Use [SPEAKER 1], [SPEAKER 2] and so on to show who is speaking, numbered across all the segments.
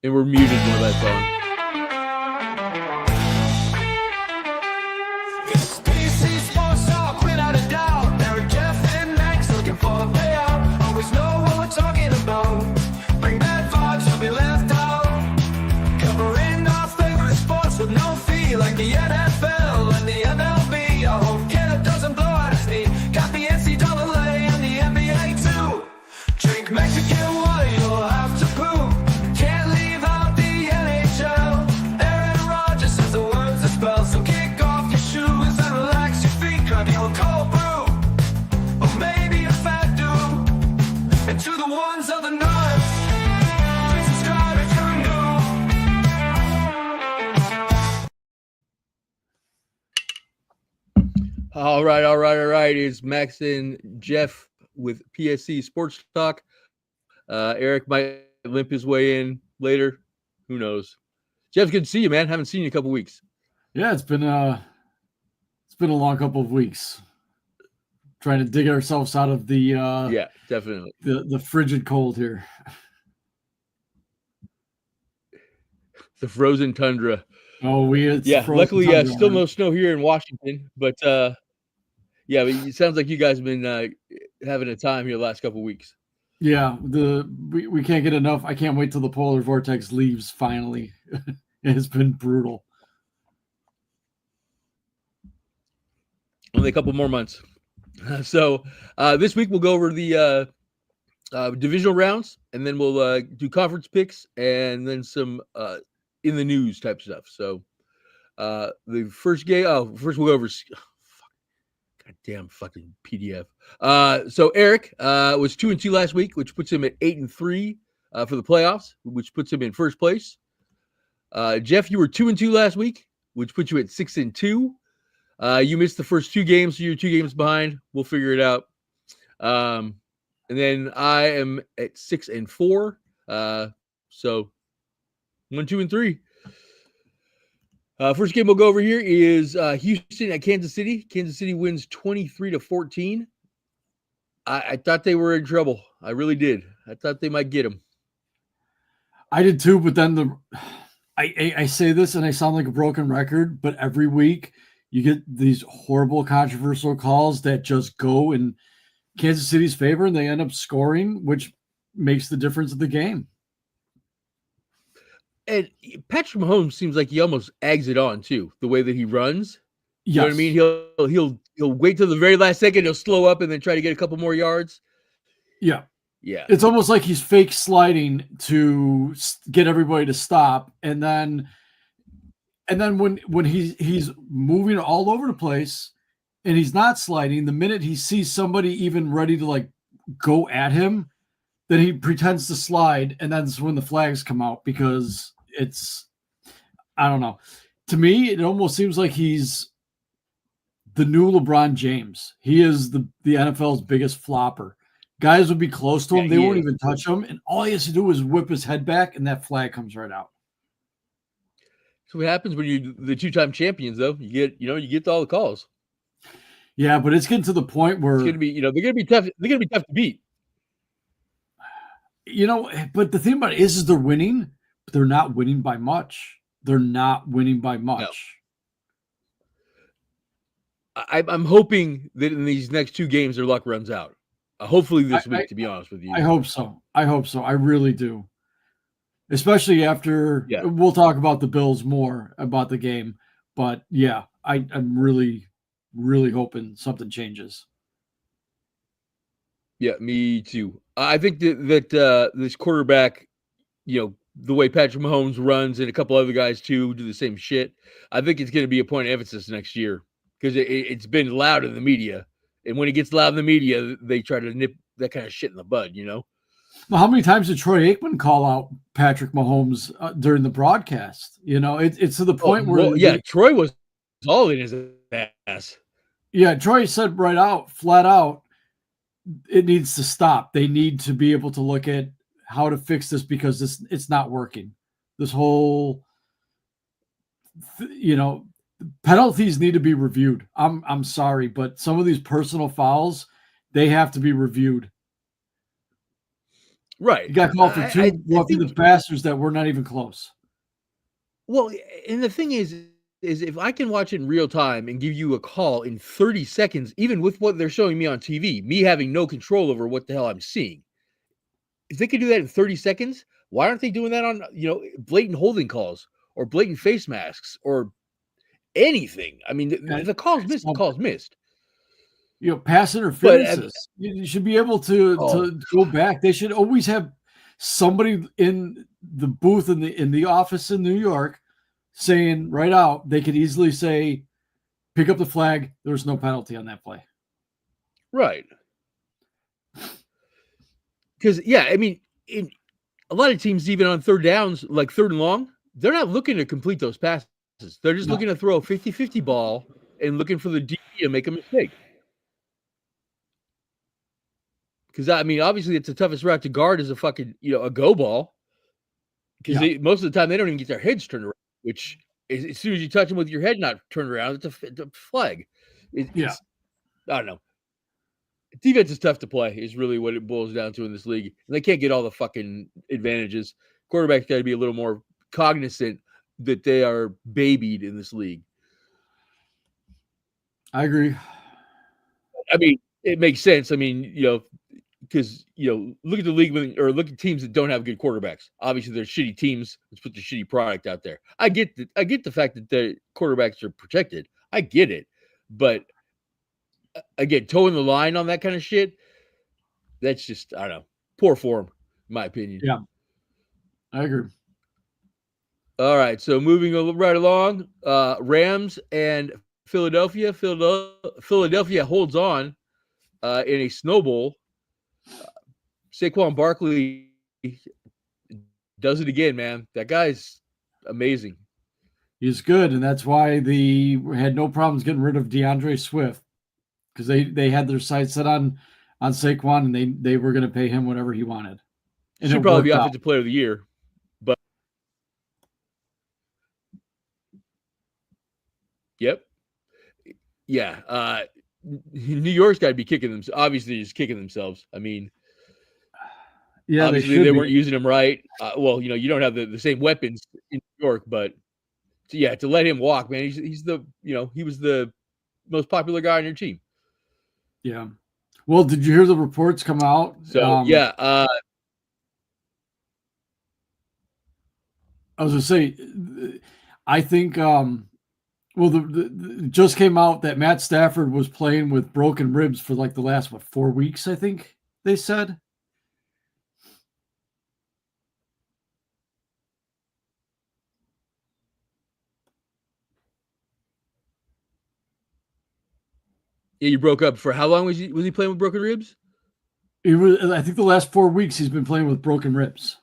[SPEAKER 1] And we're muted one of that song.
[SPEAKER 2] Like the NFL and the MLB. I hope Canada doesn't blow out his knee. Got the NCAA and the NBA too. Drink Mexican water, you'll have to poop. Can't leave out the NHL. Aaron Rodgers says the words are spelled. So kick off your shoes and relax your feet. Grab your cold brew, or maybe a fat dude. And to the ones of the north, subscribe if you're new.
[SPEAKER 1] All right. It's Max and Jeff with PSC Sports Talk. Eric might limp his way in later. Who knows? Jeff, good to see you, man. Haven't seen you in a couple weeks.
[SPEAKER 3] Yeah, it's been a long couple of weeks. Trying to dig ourselves out of the
[SPEAKER 1] yeah, definitely
[SPEAKER 3] the frigid cold here.
[SPEAKER 1] The frozen tundra.
[SPEAKER 3] Oh,
[SPEAKER 1] luckily, still no snow here in Washington, but yeah, but it sounds like you guys have been having a time here the last couple of weeks.
[SPEAKER 3] Yeah, we can't get enough. I can't wait till the polar vortex leaves finally. It's been brutal.
[SPEAKER 1] Only a couple more months. So this week we'll go over the divisional rounds, and then we'll do conference picks, and then some in the news type stuff. So the first game. First we'll go over. Goddamn fucking PDF. So Eric was 2-2 last week, which puts him at 8-3 for the playoffs, which puts him in first place. Jeff, you were 2-2 last week, which puts you at 6-2. You missed the first two games, so you're 2 games behind. We'll figure it out. And then I am at 6-4. So 1, 2, and 3. First game we'll go over here is Houston at Kansas City. Kansas City wins 23-14. I thought they were in trouble. I really did. I thought they might get them.
[SPEAKER 3] I did too, but then I say this and I sound like a broken record, but every week you get these horrible controversial calls that just go in Kansas City's favor and they end up scoring, which makes the difference of the game.
[SPEAKER 1] And Patrick Mahomes seems like he almost eggs it on too, the way that he runs. You
[SPEAKER 3] Yes.
[SPEAKER 1] know what I mean? He'll wait till the very last second, he'll slow up and then try to get a couple more yards.
[SPEAKER 3] Yeah.
[SPEAKER 1] Yeah.
[SPEAKER 3] It's almost like he's fake sliding to get everybody to stop. And then when he's moving all over the place and he's not sliding, the minute he sees somebody even ready to like go at him, then he pretends to slide. And that's when the flags come out because I don't know. To me, it almost seems like he's the new LeBron James. He is the NFL's biggest flopper. Guys would be close to him. They won't even touch him. And all he has to do is whip his head back and that flag comes right out.
[SPEAKER 1] So what happens when you're the 2-time champions though? You get all the calls.
[SPEAKER 3] Yeah, but it's getting to the point where
[SPEAKER 1] it's gonna be, they're gonna be tough. They're gonna be tough to beat.
[SPEAKER 3] But the thing about it is they're winning, but they're not winning by much. No.
[SPEAKER 1] I'm hoping that in these next 2 games their luck runs out. Hopefully this week, to be honest with you.
[SPEAKER 3] I hope so. I really do. Especially after we'll talk about the Bills more about the game. But yeah, I'm really, really hoping something changes.
[SPEAKER 1] Yeah, me too. I think that this quarterback, the way Patrick Mahomes runs and a couple other guys too do the same shit. I think it's going to be a point of emphasis next year because it's been loud in the media. And when it gets loud in the media, they try to nip that kind of shit in the bud,
[SPEAKER 3] Well, how many times did Troy Aikman call out Patrick Mahomes during the broadcast? It's to the point where
[SPEAKER 1] Troy was all in his ass.
[SPEAKER 3] Yeah, Troy said flat out, it needs to stop. They need to be able to look at how to fix this because it's not working. This whole, penalties need to be reviewed. I'm sorry, but some of these personal fouls, they have to be reviewed.
[SPEAKER 1] Right.
[SPEAKER 3] He got called for two
[SPEAKER 1] I
[SPEAKER 3] roughing the
[SPEAKER 1] think,
[SPEAKER 3] passers that were not even close.
[SPEAKER 1] well, and the thing is if I can watch it in real time and give you a call in 30 seconds, even with what they're showing me on TV, me having no control over what the hell I'm seeing, if they could do that in 30 seconds, why aren't they doing that on, blatant holding calls or blatant face masks or anything? I mean,
[SPEAKER 3] And
[SPEAKER 1] the call's missed, the
[SPEAKER 3] something.
[SPEAKER 1] call's missed.
[SPEAKER 3] Pass
[SPEAKER 1] But
[SPEAKER 3] interferences. You should be able to
[SPEAKER 1] oh,
[SPEAKER 3] go back. They should always have somebody in the booth in the office in New York saying right out. They could easily say, "Pick up the flag. There's no penalty on that play."
[SPEAKER 1] right. Because, yeah, I mean, in a lot of teams, even on third downs, like third and long, they're not looking to complete those passes. They're just
[SPEAKER 3] No.
[SPEAKER 1] looking to throw a 50-50 ball and looking for the DB to make a mistake. Because, I mean, obviously, it's the toughest route to guard is a fucking, a go ball. Because most of the time, they don't even get their heads turned around, which as soon as you touch them with your head not turned around, it's a flag. It's, I don't know. Defense is tough to play is really what it boils down to in this league. And they can't get all the fucking advantages. Quarterbacks got to be a little more cognizant that they are babied in this league.
[SPEAKER 3] I agree.
[SPEAKER 1] I mean, it makes sense. I mean, because, look at the league or look at teams that don't have good quarterbacks. Obviously, they're shitty teams. Let's put the shitty product out there. I get the fact that the quarterbacks are protected. I get it. But again, towing the line on that kind of shit, that's just, I don't know, poor form, in my opinion.
[SPEAKER 3] Yeah, I agree.
[SPEAKER 1] All right, so moving right along, Rams and Philadelphia. Philadelphia holds on in a snowball. Saquon Barkley does it again, man. That guy's amazing.
[SPEAKER 3] He's good, and that's why they had no problems getting rid of DeAndre Swift because they had their sights set on Saquon, and they were going to pay him whatever he wanted. And
[SPEAKER 1] Should probably be offensive player of the year, but yep, yeah. New York's got to be kicking them. Obviously, just kicking themselves. I mean,
[SPEAKER 3] yeah,
[SPEAKER 1] obviously they weren't using him right. Well, you don't have the same weapons in New York, but to let him walk, man, he's the he was the most popular guy on your team.
[SPEAKER 3] Yeah. Well, did you hear the reports come out?
[SPEAKER 1] So
[SPEAKER 3] I was going to say, I think, it just came out that Matt Stafford was playing with broken ribs for like the last, 4 weeks, I think they said.
[SPEAKER 1] Yeah, you broke up for how long was he playing with broken ribs?
[SPEAKER 3] I think the last 4 weeks he's been playing with broken ribs.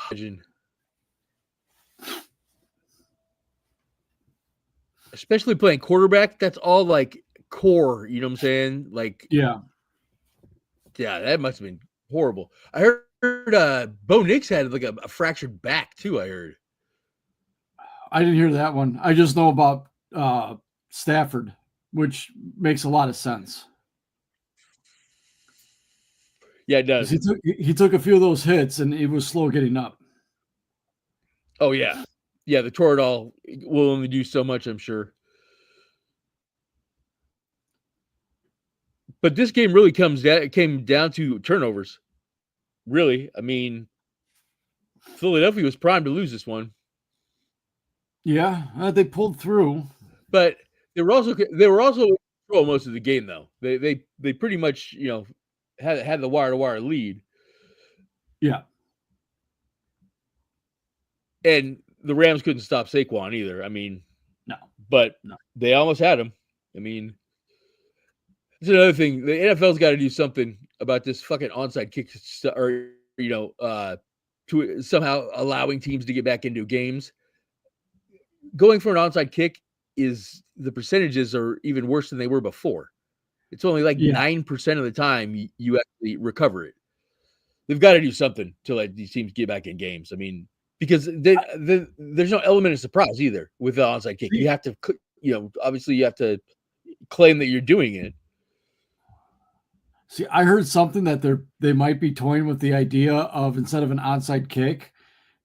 [SPEAKER 1] Imagine. Especially playing quarterback, that's all like core, you know what I'm saying? Like,
[SPEAKER 3] yeah,
[SPEAKER 1] that must have been horrible. I heard Bo Nix had like a fractured back too. I heard.
[SPEAKER 3] I didn't hear that one. I just know about Stafford, which makes a lot of sense.
[SPEAKER 1] Yeah, it does.
[SPEAKER 3] He took a few of those hits, and it was slow getting up.
[SPEAKER 1] Oh yeah, the Toradol will only do so much, I'm sure. But this game really came down to turnovers. Really, I mean, Philadelphia was primed to lose this one.
[SPEAKER 3] Yeah, they pulled through,
[SPEAKER 1] but they were also in control most of the game, though. They pretty much had the wire-to-wire lead.
[SPEAKER 3] Yeah,
[SPEAKER 1] and the Rams couldn't stop Saquon either. I mean,
[SPEAKER 3] no,
[SPEAKER 1] they almost had him. I mean, it's another thing. The NFL's got to do something about this fucking onside kick, or to somehow allowing teams to get back into games. Going for an onside kick the percentages are even worse than they were before. It's only like 9% of the time you actually recover it. They've got to do something to let these teams get back in games. I mean, because there's no element of surprise either with the onside kick. You have to, obviously you have to claim that you're doing it.
[SPEAKER 3] See, I heard something that they might be toying with the idea of, instead of an onside kick,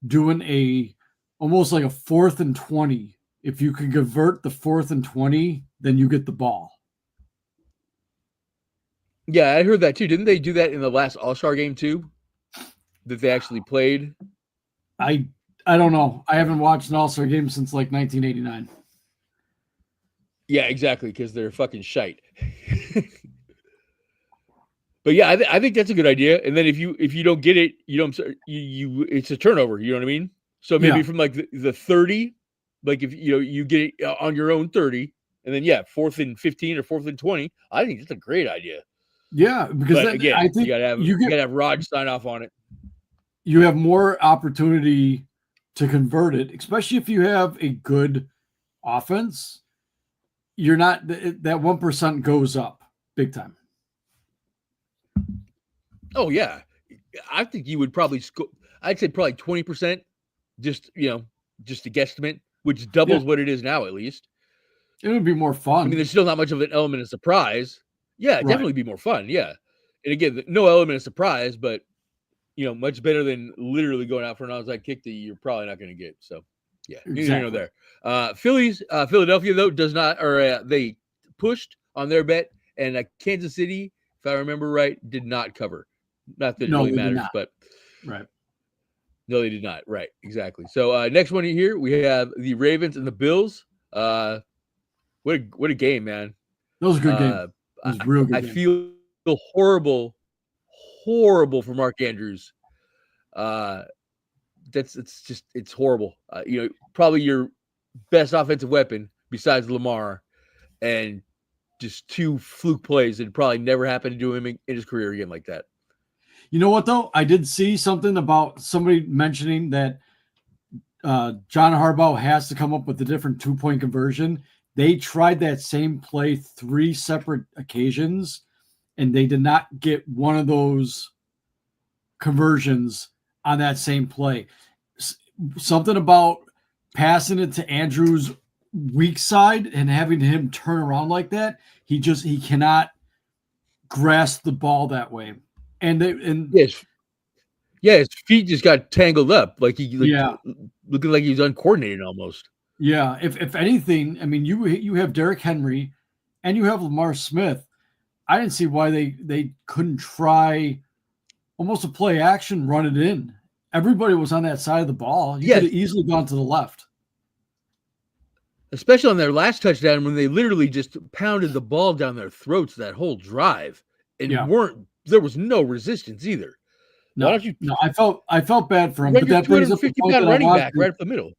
[SPEAKER 3] doing almost like a 4th and 20. If you can convert the 4th and 20, then you get the ball.
[SPEAKER 1] Yeah, I heard that too. Didn't they do that in the last All-Star game too? That they actually played?
[SPEAKER 3] I don't know. I haven't watched an All-Star game since like 1989.
[SPEAKER 1] Yeah, exactly, because they're fucking shite. But yeah, I think that's a good idea. And then if you don't get it, it's a turnover. You know what I mean? So maybe from like the 30, like if you get it on your own 30, and then 4th and 15 or 4th and 20. I think that's a great idea.
[SPEAKER 3] Yeah, because
[SPEAKER 1] again,
[SPEAKER 3] I think
[SPEAKER 1] you gotta have Rod sign off on it.
[SPEAKER 3] You have more opportunity to convert it, especially if you have a good offense. You're not that 1% goes up big time.
[SPEAKER 1] Oh yeah, I think you would probably I'd say probably 20%, just just a guesstimate, which doubles what it is now at least.
[SPEAKER 3] It would be more fun.
[SPEAKER 1] I mean, there's still not much of an element of surprise. Yeah, definitely be more fun. Yeah, and again, no element of surprise, but much better than literally going out for an onside kick that you're probably not going to get. So, yeah, neither there. Philadelphia though does not, or they pushed on their bet, and Kansas City, if I remember right, did not cover. Not that it really matters, but
[SPEAKER 3] right.
[SPEAKER 1] No, they did not. Right, exactly. So next one here we have the Ravens and the Bills. What a game, man!
[SPEAKER 3] That was a good game. It was real good.
[SPEAKER 1] I feel horrible for Mark Andrews. It's horrible. Probably your best offensive weapon besides Lamar, and just 2 fluke plays that probably never happened to him in his career again like that.
[SPEAKER 3] You know what though? I did see something about somebody mentioning that John Harbaugh has to come up with a different 2-point conversion. They tried that same play 3 separate occasions, and they did not get one of those conversions on that same play. Something about passing it to Andrews' weak side and having him turn around like that. He cannot grasp the ball that way. And
[SPEAKER 1] yes, his feet just got tangled up, looking like he was uncoordinated almost.
[SPEAKER 3] Yeah, if anything, I mean, you have Derrick Henry, and you have Lamar Smith. I didn't see why they couldn't try almost a play action, run it in. Everybody was on that side of the ball. You could have easily gone to the left.
[SPEAKER 1] Especially on their last touchdown when they literally just pounded the ball down their throats that whole drive, and there was no resistance either.
[SPEAKER 3] No, I felt bad for him. But that brings up the point that
[SPEAKER 1] running back right up the middle.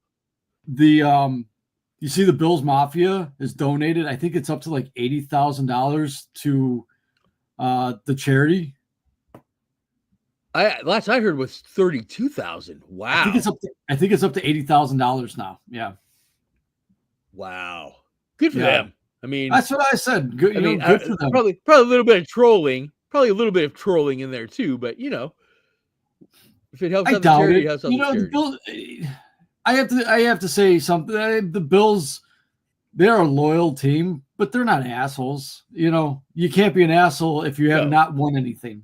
[SPEAKER 3] You see the Bills Mafia has donated, I think it's up to like $80,000 to the charity.
[SPEAKER 1] Last I heard was 32,000. Wow.
[SPEAKER 3] I think it's up to $80,000 now. Yeah.
[SPEAKER 1] Wow. Good for them. I mean,
[SPEAKER 3] that's what I said. Good, good for them.
[SPEAKER 1] Probably a little bit of trolling. Probably a little bit of trolling in there too, but if it helps out the charity, it helps out the charity.
[SPEAKER 3] The Bills, I have to say something. The Bills, they're a loyal team, but they're not assholes. You can't be an asshole if you have not won anything.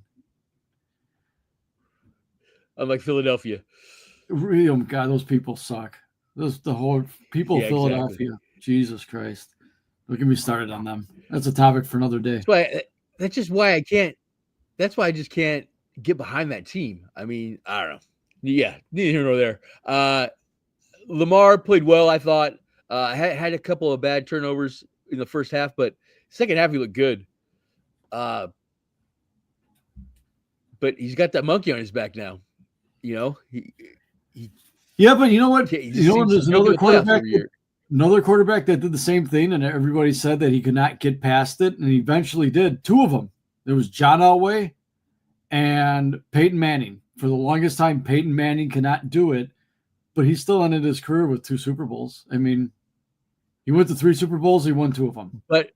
[SPEAKER 1] Unlike Philadelphia.
[SPEAKER 3] Oh God, those people suck. The whole people of Philadelphia. Exactly. Jesus Christ. Don't get me started on them. That's a topic for another day.
[SPEAKER 1] That's just why I can't. That's why I just can't get behind that team. I mean, I don't know. Yeah, neither here nor there. Lamar played well, I thought. Had a couple of bad turnovers in the first half, but second half he looked good. But he's got that monkey on his back now.
[SPEAKER 3] But you know what? There's another quarterback. Another quarterback that did the same thing, and everybody said that he could not get past it, and he eventually did. 2 of them. There was John Elway and Peyton Manning. For the longest time, Peyton Manning cannot do it, but he still ended his career with 2 Super Bowls. I mean, he went to 3 Super Bowls. He won 2 of them.
[SPEAKER 1] But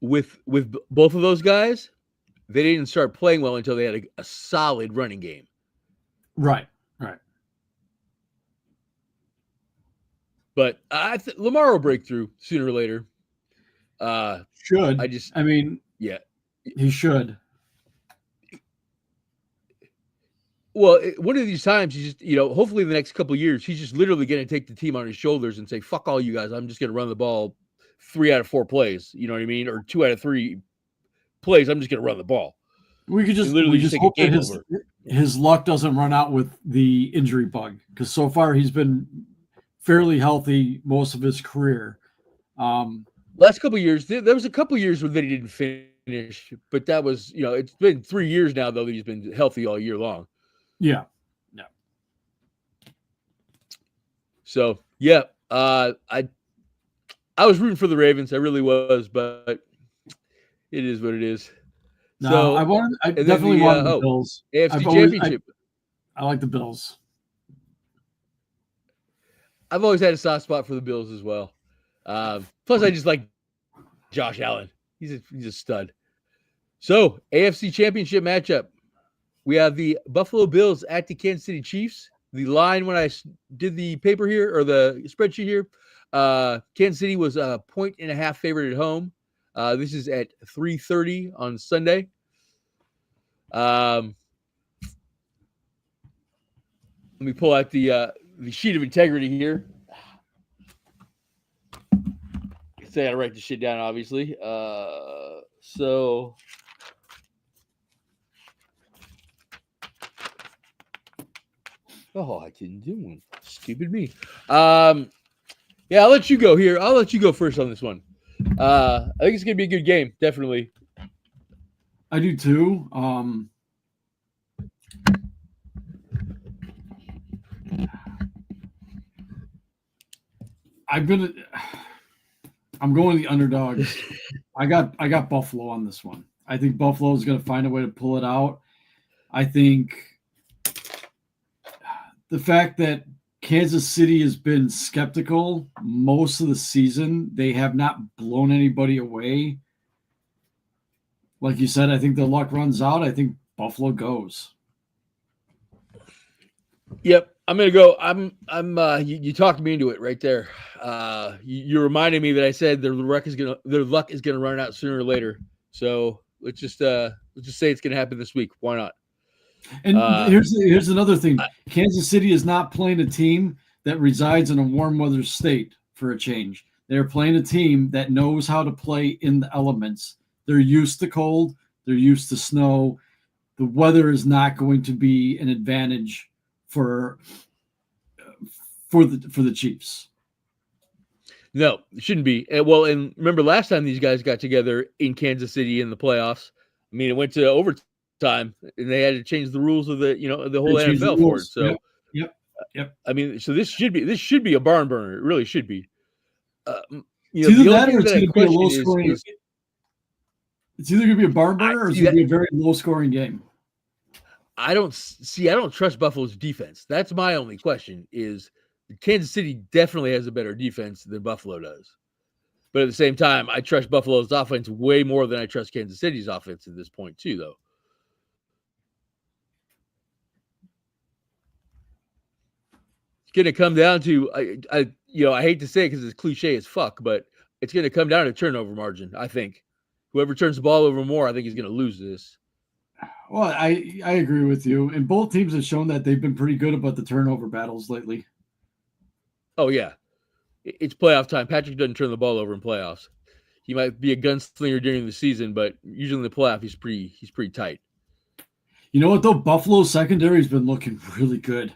[SPEAKER 1] with both of those guys, they didn't start playing well until they had a solid running game.
[SPEAKER 3] Right.
[SPEAKER 1] But Lamar will break through sooner or later.
[SPEAKER 3] Yeah. He should.
[SPEAKER 1] Well, one of these times, he's just, hopefully in the next couple of years, he's just literally going to take the team on his shoulders and say, fuck all you guys. I'm just going to run the ball 3 out of 4 plays. You know what I mean? Or 2 out of 3 plays. I'm just going to run the ball.
[SPEAKER 3] We could just hope that his luck doesn't run out with the injury bug, because so far he's been fairly healthy most of his career.
[SPEAKER 1] Last couple of years, there was a couple of years where they didn't finish, but that was, it's been 3 years now, though, that he's been healthy all year long.
[SPEAKER 3] Yeah.
[SPEAKER 1] So, yeah, I was rooting for the Ravens. I really was, but it is what it is.
[SPEAKER 3] No,
[SPEAKER 1] so
[SPEAKER 3] I definitely wanted the Bills.
[SPEAKER 1] AFC Championship.
[SPEAKER 3] I like the Bills.
[SPEAKER 1] I've always had a soft spot for the Bills as well. Plus, I just like Josh Allen. He's a stud. So, AFC Championship matchup. We have the Buffalo Bills at the Kansas City Chiefs. The line when I did the paper here, or the spreadsheet here, Kansas City was a 1.5 favorite at home. This is at 3:30 on Sunday. Let me pull out the sheet of integrity here. I gotta write this shit down, obviously. I didn't do one. Stupid me. Yeah, I'll let you go here. I'll let you go first on this one. I think it's gonna be a good game, definitely.
[SPEAKER 3] I do too. I'm going the underdogs. I got Buffalo on this one. I think Buffalo is going to find a way to pull it out. I think the fact that Kansas City has been skeptical most of the season, they have not blown anybody away. Like you said, I think the luck runs out. I think Buffalo goes.
[SPEAKER 1] Yep, I'm gonna go. You talked me into it right there. You reminded me that I said their luck is gonna run out sooner or later. So let's just say it's gonna happen this week. Why not?
[SPEAKER 3] And here's another thing. Kansas City is not playing a team that resides in a warm weather state for a change. They're playing a team that knows how to play in the elements. They're used to cold. They're used to snow. The weather is not going to be an advantage for the Chiefs.
[SPEAKER 1] No, it shouldn't be. And remember last time these guys got together in Kansas City in the playoffs. I mean, it went to overtime, and they had to change the rules of the whole NFL for it. So,
[SPEAKER 3] yep.
[SPEAKER 1] I mean, so this should be a barn burner. It really should be.
[SPEAKER 3] It's either that or it's going to be a low scoring. It's either going to be a barn burner or it's going to be a very low scoring game.
[SPEAKER 1] I don't trust Buffalo's defense. That's my only question. Is Kansas City definitely has a better defense than Buffalo does, but at the same time, I trust Buffalo's offense way more than I trust Kansas City's offense at this point too, though. It's going to come down to I hate to say it because it's cliche as fuck, but it's going to come down to turnover margin. I think whoever turns the ball over more, I think is going to lose this.
[SPEAKER 3] Well, I agree with you, and both teams have shown that they've been pretty good about the turnover battles lately.
[SPEAKER 1] Oh yeah, it's playoff time. Patrick doesn't turn the ball over in playoffs. He might be a gunslinger during the season, but usually in the playoff, he's pretty tight.
[SPEAKER 3] You know what though? Buffalo's secondary has been looking really good.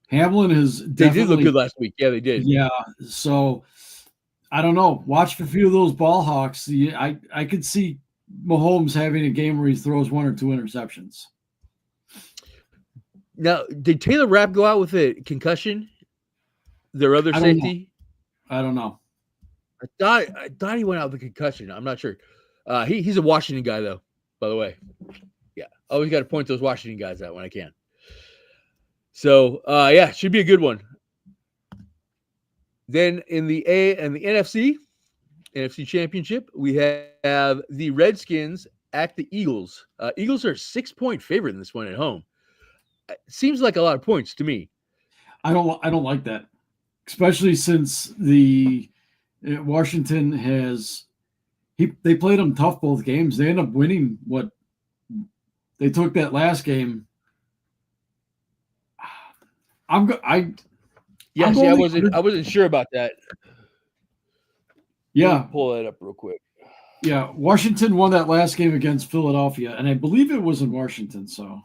[SPEAKER 3] Hamlin they
[SPEAKER 1] did look good last week. Yeah, they did.
[SPEAKER 3] Yeah, so I don't know. Watch a few of those ball hawks. I could see Mahomes having a game where he throws 1 or 2 interceptions.
[SPEAKER 1] Now, did Taylor Rapp go out with a concussion? Their other safety?
[SPEAKER 3] I don't know.
[SPEAKER 1] I thought he went out with a concussion. I'm not sure. He's a Washington guy, though, by the way. Yeah, always got to point those Washington guys out when I can. So, yeah, should be a good one. Then in the NFC Championship, we have the Redskins at the Eagles. Eagles are a 6-point favorite in this one at home. It seems like a lot of points to me.
[SPEAKER 3] I don't like that, especially since Washington They played them tough both games. They ended up winning what they took that last game. I
[SPEAKER 1] wasn't sure about that.
[SPEAKER 3] Yeah,
[SPEAKER 1] pull that up real quick.
[SPEAKER 3] Yeah, Washington won that last game against Philadelphia, and I believe it was in Washington. So,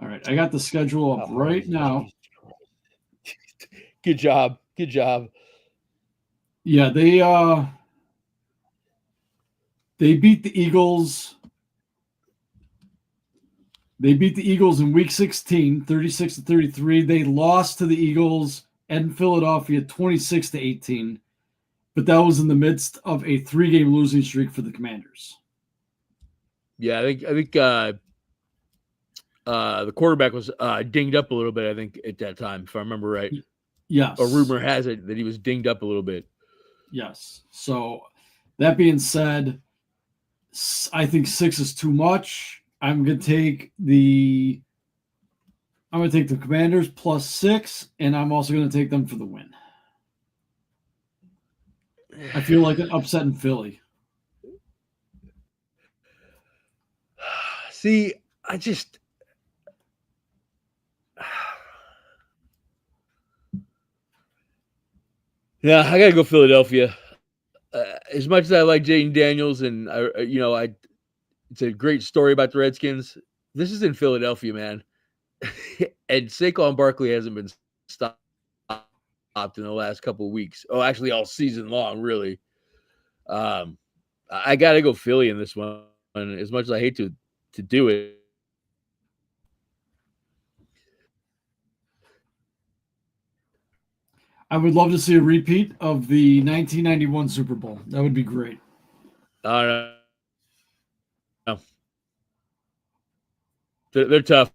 [SPEAKER 3] all right, I got the schedule up right now.
[SPEAKER 1] Good job.
[SPEAKER 3] Yeah, they beat the Eagles. They beat the Eagles in Week 16, 36-33. They lost to the Eagles in Philadelphia, 26-18. But that was in the midst of a 3-game losing streak for the Commanders.
[SPEAKER 1] Yeah, I think the quarterback was dinged up a little bit, I think, at that time, if I remember right.
[SPEAKER 3] Yes.
[SPEAKER 1] A rumor has it that he was dinged up a little bit.
[SPEAKER 3] Yes. So that being said, I think 6 is too much. I'm going to take the Commanders plus 6, and I'm also going to take them for the win. I feel like an upset in Philly.
[SPEAKER 1] See, yeah, I gotta go Philadelphia. As much as I like Jaden Daniels, and it's a great story about the Redskins. This is in Philadelphia, man, and Saquon Barkley hasn't been stopped in the last couple of weeks. Oh, actually, all season long, really. I gotta go Philly in this one, as much as I hate to do it.
[SPEAKER 3] I would love to see a repeat of the 1991 Super Bowl. That would be great.
[SPEAKER 1] No. They're tough.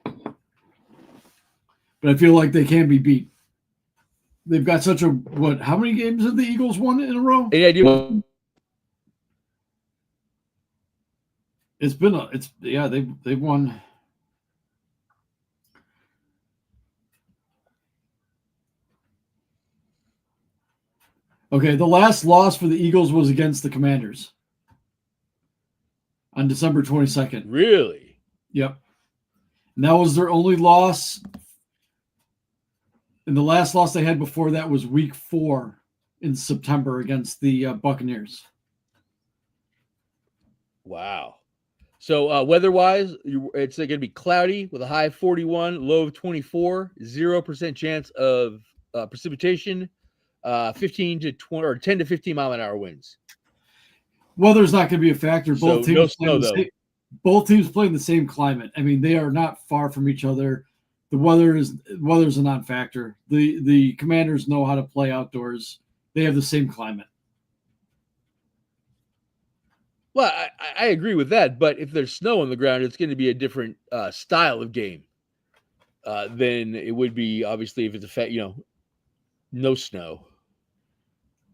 [SPEAKER 3] But I feel like they can be beat. They've got such a how many games have the Eagles won in a row?
[SPEAKER 1] Any idea?
[SPEAKER 3] They've won. Okay, the last loss for the Eagles was against the Commanders on December 22nd.
[SPEAKER 1] Really?
[SPEAKER 3] Yep. And that was their only loss. And the last loss they had before that was Week 4 in September against the Buccaneers.
[SPEAKER 1] Wow. So weather-wise, it's going to be cloudy with a high of 41, low of 24, 0% chance of precipitation, 15 to 20 or 10 to 15 mile an hour winds.
[SPEAKER 3] Weather's not going to be a factor. Both teams playing the same climate. I mean, they are not far from each other. The weather's a non-factor. The Commanders know how to play outdoors. They have the same climate.
[SPEAKER 1] Well, I agree with that, but if there's snow on the ground, it's going to be a different style of game than it would be, obviously, if it's no snow.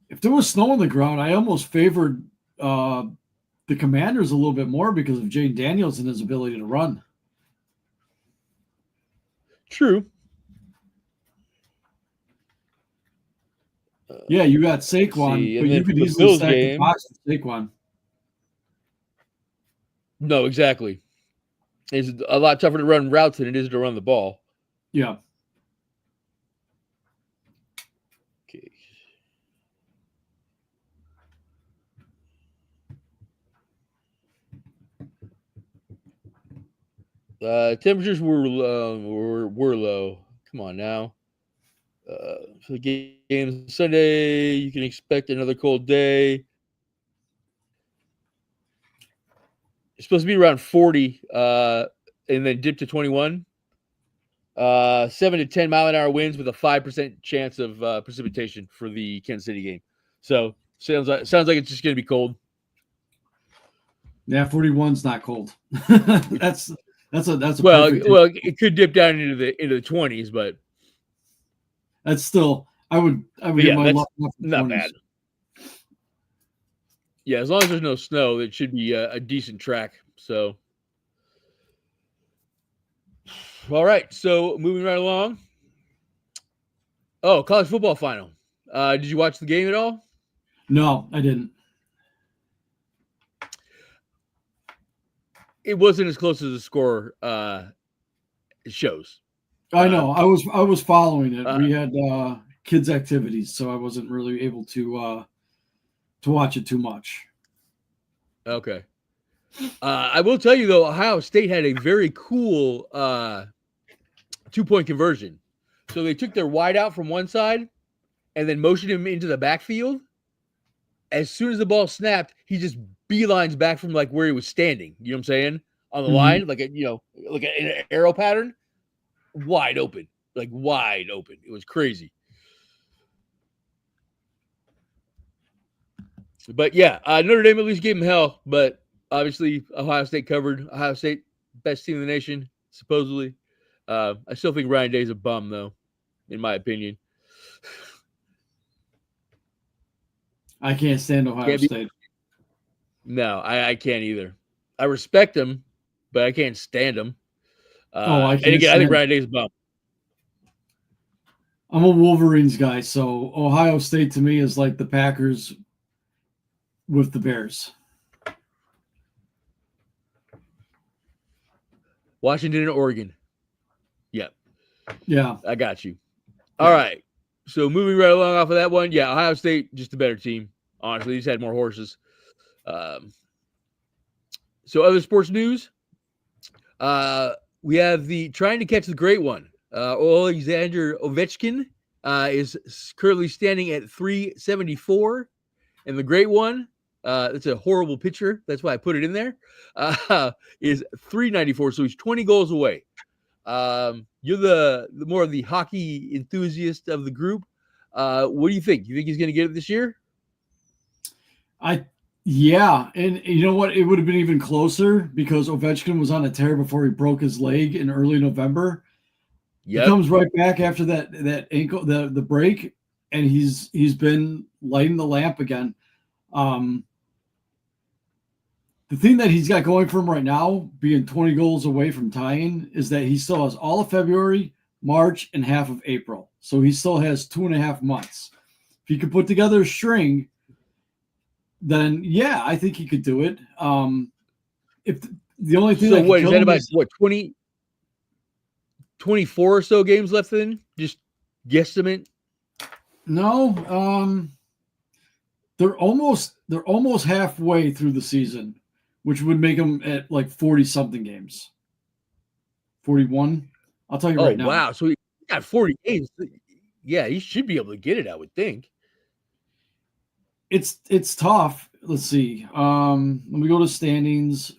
[SPEAKER 3] If there was snow on the ground, I almost favored the Commanders a little bit more because of Jaden Daniels and his ability to run.
[SPEAKER 1] True.
[SPEAKER 3] Yeah, you got Saquon, but you could easily stack the box with Saquon.
[SPEAKER 1] No, exactly. It's a lot tougher to run routes than it is to run the ball.
[SPEAKER 3] Yeah.
[SPEAKER 1] Okay. Temperatures were low. Come on now. For the game Sunday, you can expect another cold day. It's supposed to be around 40, and then dip to 21. 7 to 10 mile an hour winds with a 5% chance of precipitation for the Kansas City game. So sounds like it's just going to be cold.
[SPEAKER 3] Yeah, 41's not cold. that's a
[SPEAKER 1] well, it could dip down into the 20s, but
[SPEAKER 3] that's still I would
[SPEAKER 1] yeah, that's not bad. Yeah, as long as there's no snow, it should be a decent track. So, all right. So moving right along. Oh, college football final. Did you watch the game at all?
[SPEAKER 3] No, I didn't.
[SPEAKER 1] It wasn't as close as the score shows.
[SPEAKER 3] I know. I was following it.
[SPEAKER 1] Uh,
[SPEAKER 3] We had kids activities, so I wasn't really able to watch it too much.
[SPEAKER 1] Okay. I will tell you though, Ohio State had a very cool 2-point conversion. So they took their wide out from one side and then motioned him into the backfield. As soon as the ball snapped, he just beelines back from like where he was standing. You know what I'm saying? On the line, like like an arrow pattern, wide open, like wide open. It was crazy. But yeah, Notre Dame at least gave him hell. But obviously, Ohio State covered. Ohio State, best team in the nation, supposedly. I still think Ryan Day's a bum, though, in my opinion.
[SPEAKER 3] I can't stand Ohio State.
[SPEAKER 1] No, I can't either. I respect him, but I can't stand him.
[SPEAKER 3] I
[SPEAKER 1] and again, I think Ryan Day's a bum.
[SPEAKER 3] I'm a Wolverines guy, so Ohio State to me is like the Packers with the Bears.
[SPEAKER 1] Washington and Oregon. Yep.
[SPEAKER 3] Yeah.
[SPEAKER 1] I got you. All right. So moving right along off of that one, yeah, Ohio State, just a better team. Honestly, he's had more horses. So other sports news, we have the trying to catch the great one. Alexander Ovechkin is currently standing at 374, and the great one, it's a horrible picture. That's why I put it in there. Is 394, so he's 20 goals away. You're the more of the hockey enthusiast of the group. What do you think? You think he's going to get it this year?
[SPEAKER 3] Yeah, and you know what? It would have been even closer because Ovechkin was on a tear before he broke his leg in early November. Yep. He comes right back after that ankle the break, and he's been lighting the lamp again. The thing that he's got going for him right now, being 20 goals away from tying, is that he still has all of February, March, and half of April. So he still has 2.5 months. If he could put together a string, then yeah, I think he could do it. If the only thing
[SPEAKER 1] so what is that about 20, 24 or so games left in? Just guesstimate.
[SPEAKER 3] No, they're almost halfway through the season, which would make them at like 40 something games. 41. I'll tell you right now.
[SPEAKER 1] Wow. So he got 40 games. Yeah, he should be able to get it, I would think.
[SPEAKER 3] It's tough. Let's see. Let me go to standings.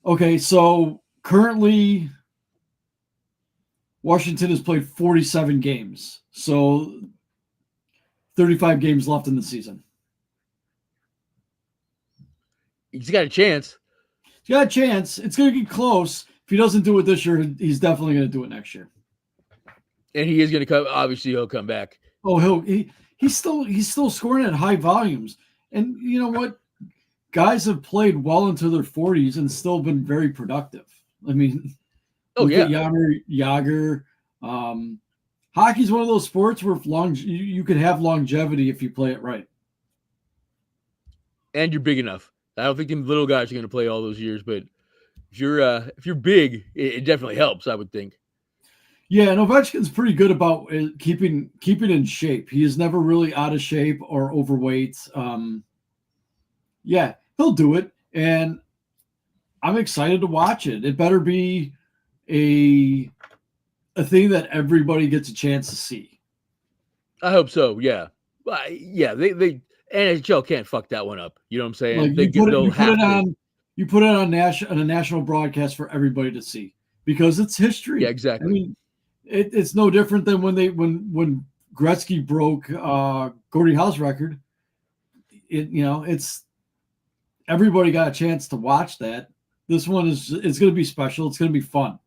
[SPEAKER 3] Okay, so currently Washington has played 47 games. So 35 games left in the season.
[SPEAKER 1] He's got a chance.
[SPEAKER 3] He's got a chance. It's going to get close. If he doesn't do it this year, he's definitely going to do it next year.
[SPEAKER 1] And he is going to come. Obviously, he'll come back.
[SPEAKER 3] Oh, he's still scoring at high volumes. And you know what? Guys have played well into their 40s and still been very productive. I mean, look at Yager. Hockey's one of those sports where you could have longevity if you play it right.
[SPEAKER 1] And you're big enough. I don't think them little guys are going to play all those years, but if you're big, it definitely helps, I would think.
[SPEAKER 3] Yeah, and Ovechkin's pretty good about keeping in shape. He is never really out of shape or overweight. Yeah, he'll do it, and I'm excited to watch it. It better be a thing that everybody gets a chance to see.
[SPEAKER 1] I hope so. Yeah, yeah. They NHL can't fuck that one up. You know what I'm saying?
[SPEAKER 3] Like you put it on a national broadcast for everybody to see because it's history.
[SPEAKER 1] Yeah, exactly.
[SPEAKER 3] I mean, it's no different than when Gretzky broke Gordie Howe's record. It's everybody got a chance to watch that. This one it's going to be special. It's going to be fun.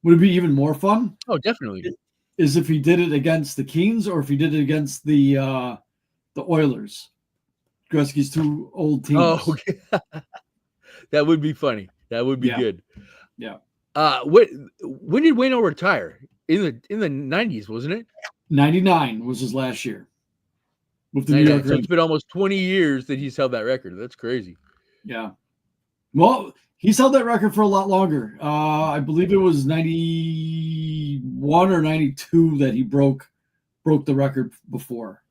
[SPEAKER 3] Would it be even more fun?
[SPEAKER 1] Oh, definitely.
[SPEAKER 3] Is if he did it against the Kings or if he did it against the Oilers. Gretzky's two old teams.
[SPEAKER 1] Oh, okay. That would be funny. That would be good.
[SPEAKER 3] Yeah.
[SPEAKER 1] When did Wayno retire? In the 90s, wasn't it?
[SPEAKER 3] 99 was his last year with the New York
[SPEAKER 1] So
[SPEAKER 3] Rangers.
[SPEAKER 1] it's been almost 20 years that he's held that record. That's crazy.
[SPEAKER 3] Yeah. Well, he's held that record for a lot longer. I believe it was 91 or 92 that he broke the record before.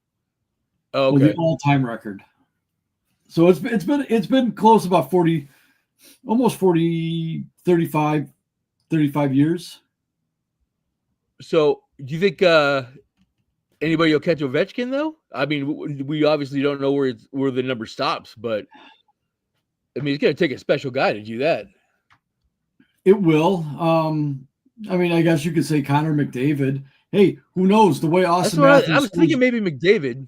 [SPEAKER 1] Oh, okay.
[SPEAKER 3] Well, the all-time record. So it's been close, about 40, almost 40, 35 years.
[SPEAKER 1] So do you think anybody will catch Ovechkin though? I mean, we obviously don't know where the number stops, but I mean, it's going to take a special guy to do that.
[SPEAKER 3] It will. I mean, I guess you could say Connor McDavid. Hey, who knows? The way Austin Matthews,
[SPEAKER 1] I was thinking maybe McDavid.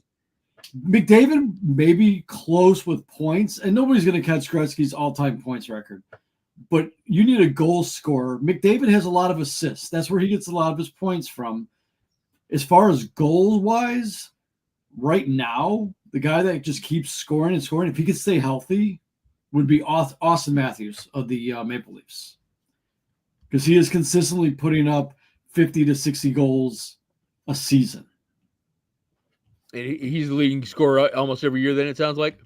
[SPEAKER 3] McDavid may be close with points, and nobody's going to catch Gretzky's all-time points record. But you need a goal scorer. McDavid has a lot of assists. That's where he gets a lot of his points from. As far as goals-wise, right now, the guy that just keeps scoring and scoring, if he could stay healthy, would be Austin Matthews of the Maple Leafs. Because he is consistently putting up 50 to 60 goals a season.
[SPEAKER 1] He's the leading scorer almost every year, then it sounds like.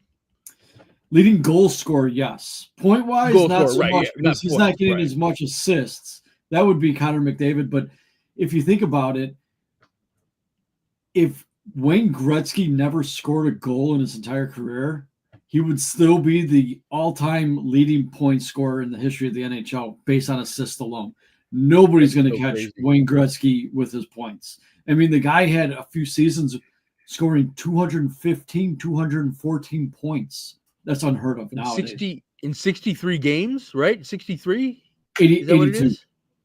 [SPEAKER 3] Leading goal scorer, yes. Point-wise, not so much, because he's not getting as much assists. That would be Connor McDavid. But if you think about it, if Wayne Gretzky never scored a goal in his entire career, he would still be the all-time leading point scorer in the history of the NHL based on assists alone. Nobody's going to catch Wayne Gretzky with his points. I mean, the guy had a few seasons scoring 215, 214 points. That's unheard of now.
[SPEAKER 1] In 63 games, right? 63?
[SPEAKER 3] 82.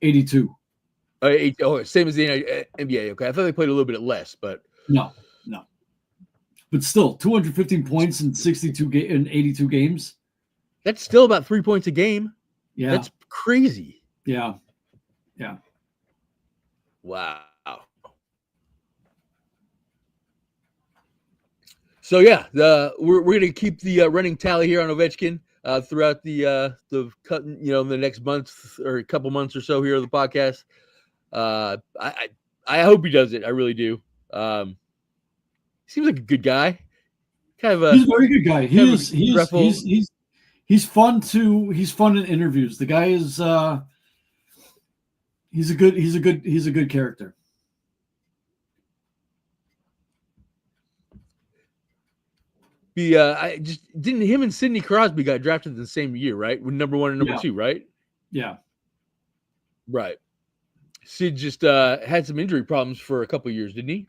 [SPEAKER 3] 82.
[SPEAKER 1] Same as the NBA. Okay, I thought they played a little bit less, but
[SPEAKER 3] no. But still, 215 points in 82 games.
[SPEAKER 1] That's still about 3 points a game.
[SPEAKER 3] Yeah,
[SPEAKER 1] that's crazy.
[SPEAKER 3] Yeah.
[SPEAKER 1] Wow. So yeah, we're going to keep the running tally here on Ovechkin throughout the the next month or a couple months or so here on the podcast. I hope he does it. I really do. Seems like a good guy. He's
[SPEAKER 3] a very good guy. He's fun in interviews. The guy is he's a good character.
[SPEAKER 1] I just didn't. Him and Sidney Crosby got drafted in the same year, right? With number 1 and number 2, right?
[SPEAKER 3] Yeah.
[SPEAKER 1] Right. Sid just had some injury problems for a couple of years, didn't he?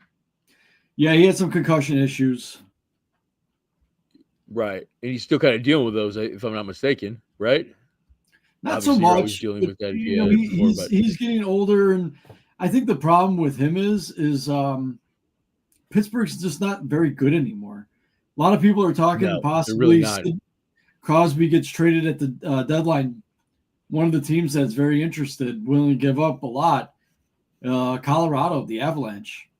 [SPEAKER 3] Yeah, he had some concussion issues.
[SPEAKER 1] Right, and he's still kind of dealing with those, if I'm not mistaken, right?
[SPEAKER 3] Not
[SPEAKER 1] Obviously,
[SPEAKER 3] so much.
[SPEAKER 1] Dealing with that.
[SPEAKER 3] He's getting older, and I think the problem with him is Pittsburgh's just not very good anymore. A lot of people are talking possibly Crosby gets traded at the deadline. One of the teams that's very interested, willing to give up a lot, Colorado, the Avalanche.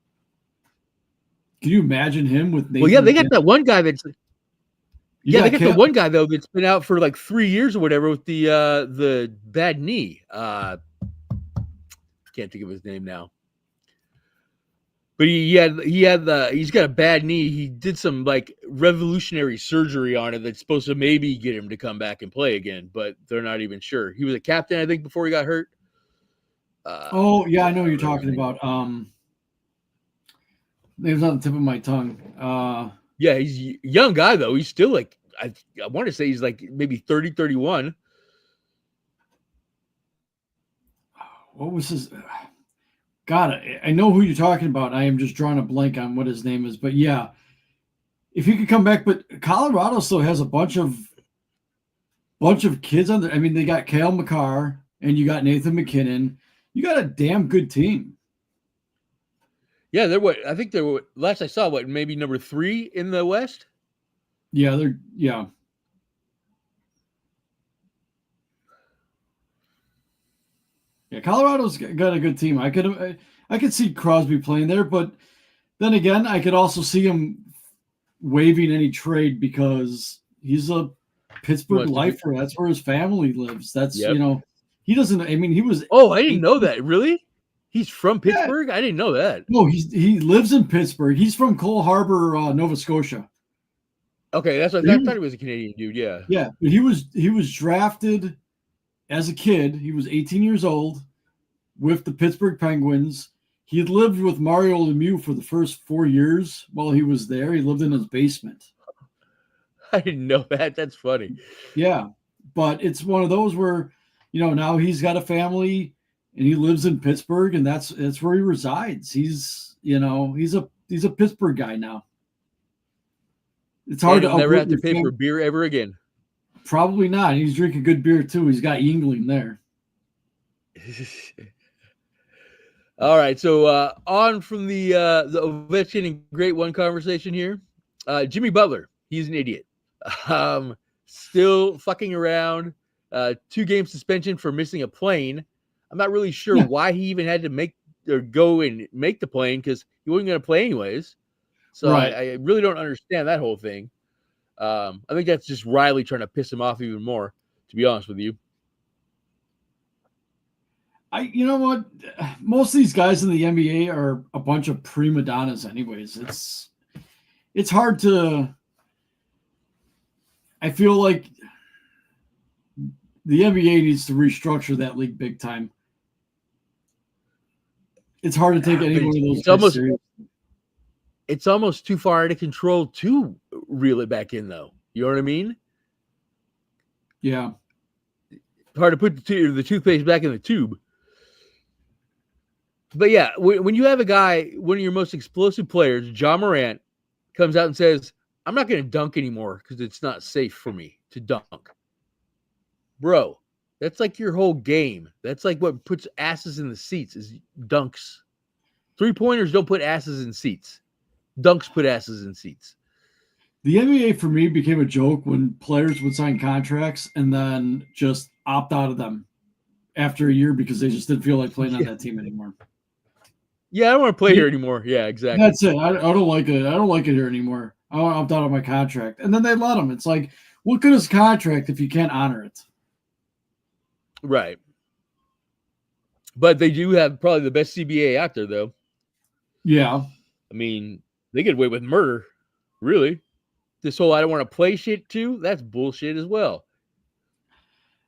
[SPEAKER 3] Can you imagine him with Nathan?
[SPEAKER 1] Well, yeah, they got that one guy that's. Yeah, they got the one guy though that's been out for like 3 years or whatever with the bad knee. Can't think of his name now. But he's got a bad knee. He did some like revolutionary surgery on it that's supposed to maybe get him to come back and play again, but they're not even sure. He was a captain, I think, before he got hurt.
[SPEAKER 3] I know what you're talking about. Name's on the tip of my tongue.
[SPEAKER 1] Yeah, he's a young guy though. He's still like I want to say he's like maybe 30, 31.
[SPEAKER 3] What was his? God, I know who you're talking about. I am just drawing a blank on what his name is. But yeah, if he could come back, but Colorado still has a bunch of kids on there. I mean, they got Cale Makar and you got Nathan McKinnon. You got a damn good team.
[SPEAKER 1] Yeah, I think they're last I saw, maybe number 3 in the West?
[SPEAKER 3] Yeah, Yeah, Colorado's got a good team. I could see Crosby playing there, but then again, I could also see him waiving any trade because he's a Pittsburgh
[SPEAKER 1] wants to be-
[SPEAKER 3] lifer. That's where his family lives. That's
[SPEAKER 1] Yep.
[SPEAKER 3] he doesn't. I mean, he was.
[SPEAKER 1] Oh, I didn't know that. Really? He's from
[SPEAKER 3] Yeah.
[SPEAKER 1] Pittsburgh? I didn't know that.
[SPEAKER 3] No, he lives in Pittsburgh. He's from Cole Harbor, Nova Scotia.
[SPEAKER 1] Okay, that's what I thought he was a Canadian dude. Yeah.
[SPEAKER 3] Yeah, but he was drafted as a kid. He was 18 years old with the Pittsburgh Penguins. He had lived with Mario Lemieux for the first 4 years while he was there. He lived in his basement.
[SPEAKER 1] I didn't know that. That's funny.
[SPEAKER 3] Yeah, but it's one of those where, now he's got a family and he lives in Pittsburgh, and that's where he resides. He's a Pittsburgh guy now. It's hard to
[SPEAKER 1] never have to
[SPEAKER 3] uproot
[SPEAKER 1] pay
[SPEAKER 3] your
[SPEAKER 1] for
[SPEAKER 3] family.
[SPEAKER 1] beer ever again.
[SPEAKER 3] Probably not. He's drinking good beer too. He's got Yingling there.
[SPEAKER 1] All right, so on from the Ovechkin and Great One conversation here. Jimmy Butler, he's an idiot. Still fucking around. 2 game suspension for missing a plane. I'm not really sure why he even had to go and make the plane because he wasn't going to play anyways. So
[SPEAKER 3] Right.
[SPEAKER 1] I really don't understand that whole thing. I think that's just Riley trying to piss him off even more, to be honest with you.
[SPEAKER 3] You know what? Most of these guys in the NBA are a bunch of prima donnas anyways. It's hard to. I feel like the NBA needs to restructure that league big time. It's hard to take any one of those guys serious.
[SPEAKER 1] It's almost too far out of control to reel it back in, though. You know what I mean?
[SPEAKER 3] Yeah.
[SPEAKER 1] Hard to put the toothpaste back in the tube. But yeah, when you have a guy, one of your most explosive players, John Morant, comes out and says, I'm not going to dunk anymore because it's not safe for me to dunk. Bro, that's like your whole game. That's like what puts asses in the seats is dunks. 3-pointers don't put asses in seats. Dunks put asses in seats.
[SPEAKER 3] The NBA for me became a joke when players would sign contracts and then just opt out of them after a year because they just didn't feel like playing on that team anymore.
[SPEAKER 1] Yeah, I don't want to play here anymore. Yeah, exactly.
[SPEAKER 3] That's it. I don't like it. I don't like it here anymore. I want to opt out of my contract. And then they let him. It's like, what good is contract if you can't honor it?
[SPEAKER 1] Right. But they do have probably the best CBA out there, though.
[SPEAKER 3] Yeah.
[SPEAKER 1] I mean, they get away with murder, really. This whole I don't want to play shit too, that's bullshit as well.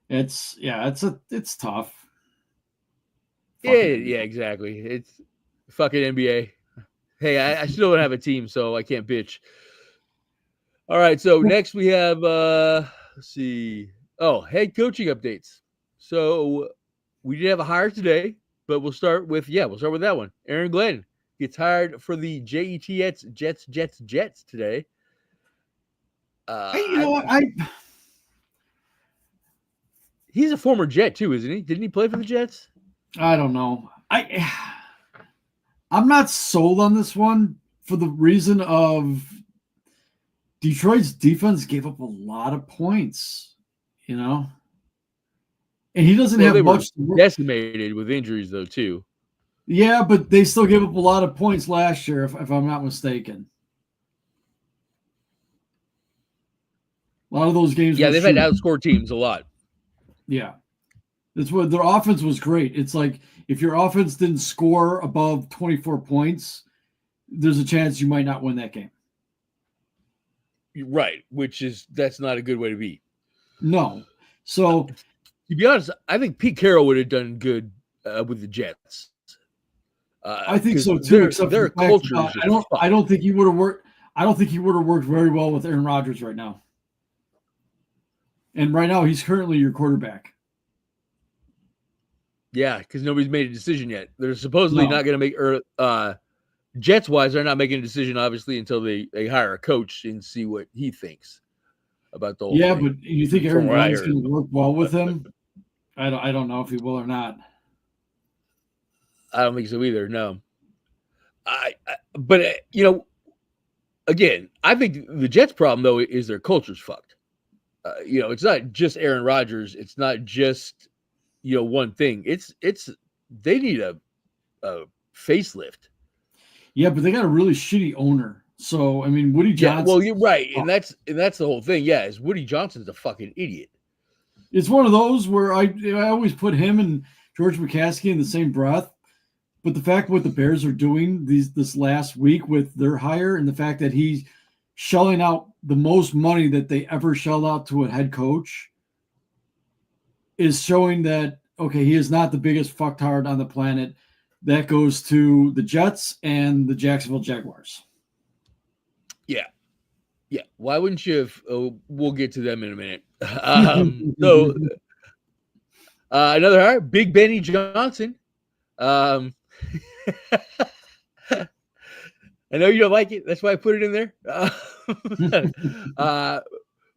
[SPEAKER 3] It's tough.
[SPEAKER 1] Yeah, exactly. It's fucking NBA. Hey, I still don't have a team, so I can't bitch. All right, so next we have let's see. Oh, head coaching updates. So we did have a hire today, but we'll start with that one. Aaron Glenn gets hired for the Jets today. He's a former Jet too, isn't he? Didn't he play for the Jets?
[SPEAKER 3] I don't know. I'm not sold on this one for the reason of Detroit's defense gave up a lot of points, and he doesn't have much to work.
[SPEAKER 1] Decimated with injuries though too.
[SPEAKER 3] Yeah, but they still gave up a lot of points last year, if I'm not mistaken. A lot of those games.
[SPEAKER 1] Yeah, they've had to outscore teams a lot.
[SPEAKER 3] Yeah. That's what their offense was great. It's like if your offense didn't score above 24 points, there's a chance you might not win that game.
[SPEAKER 1] Right, that's not a good way to be.
[SPEAKER 3] No. So
[SPEAKER 1] to be honest, I think Pete Carroll would have done good with the Jets.
[SPEAKER 3] I think so too. Except
[SPEAKER 1] their culture.
[SPEAKER 3] I don't think he would have worked. I don't think he would have worked very well with Aaron Rodgers right now. And right now, he's currently your quarterback.
[SPEAKER 1] Yeah, because nobody's made a decision yet. They're supposedly not going to make Jets-wise, they're not making a decision, obviously, until they hire a coach and see what he thinks about the whole thing.
[SPEAKER 3] But you think Aaron Rodgers going to work well with him? I don't know if he will or not.
[SPEAKER 1] I don't think so either, no. But again, I think the Jets' problem, though, is their culture's fucked. It's not just Aaron Rodgers. It's not just, one thing. It's they need a facelift.
[SPEAKER 3] Yeah, but they got a really shitty owner. So, I mean, Woody
[SPEAKER 1] Yeah,
[SPEAKER 3] Johnson.
[SPEAKER 1] well, you're right, and that's the whole thing. Yeah, is Woody Johnson's a fucking idiot.
[SPEAKER 3] It's one of those where I always put him and George McCaskey in the same breath. But the fact what the Bears are doing this last week with their hire and the fact that he's shelling out the most money that they ever shelled out to a head coach is showing that, okay, he is not the biggest fucktard on the planet. That goes to the Jets and the Jacksonville Jaguars.
[SPEAKER 1] Yeah. Yeah. Why wouldn't you have, we'll get to them in a minute. So another hire, Big Benny Johnson. I know you don't like it. That's why I put it in there.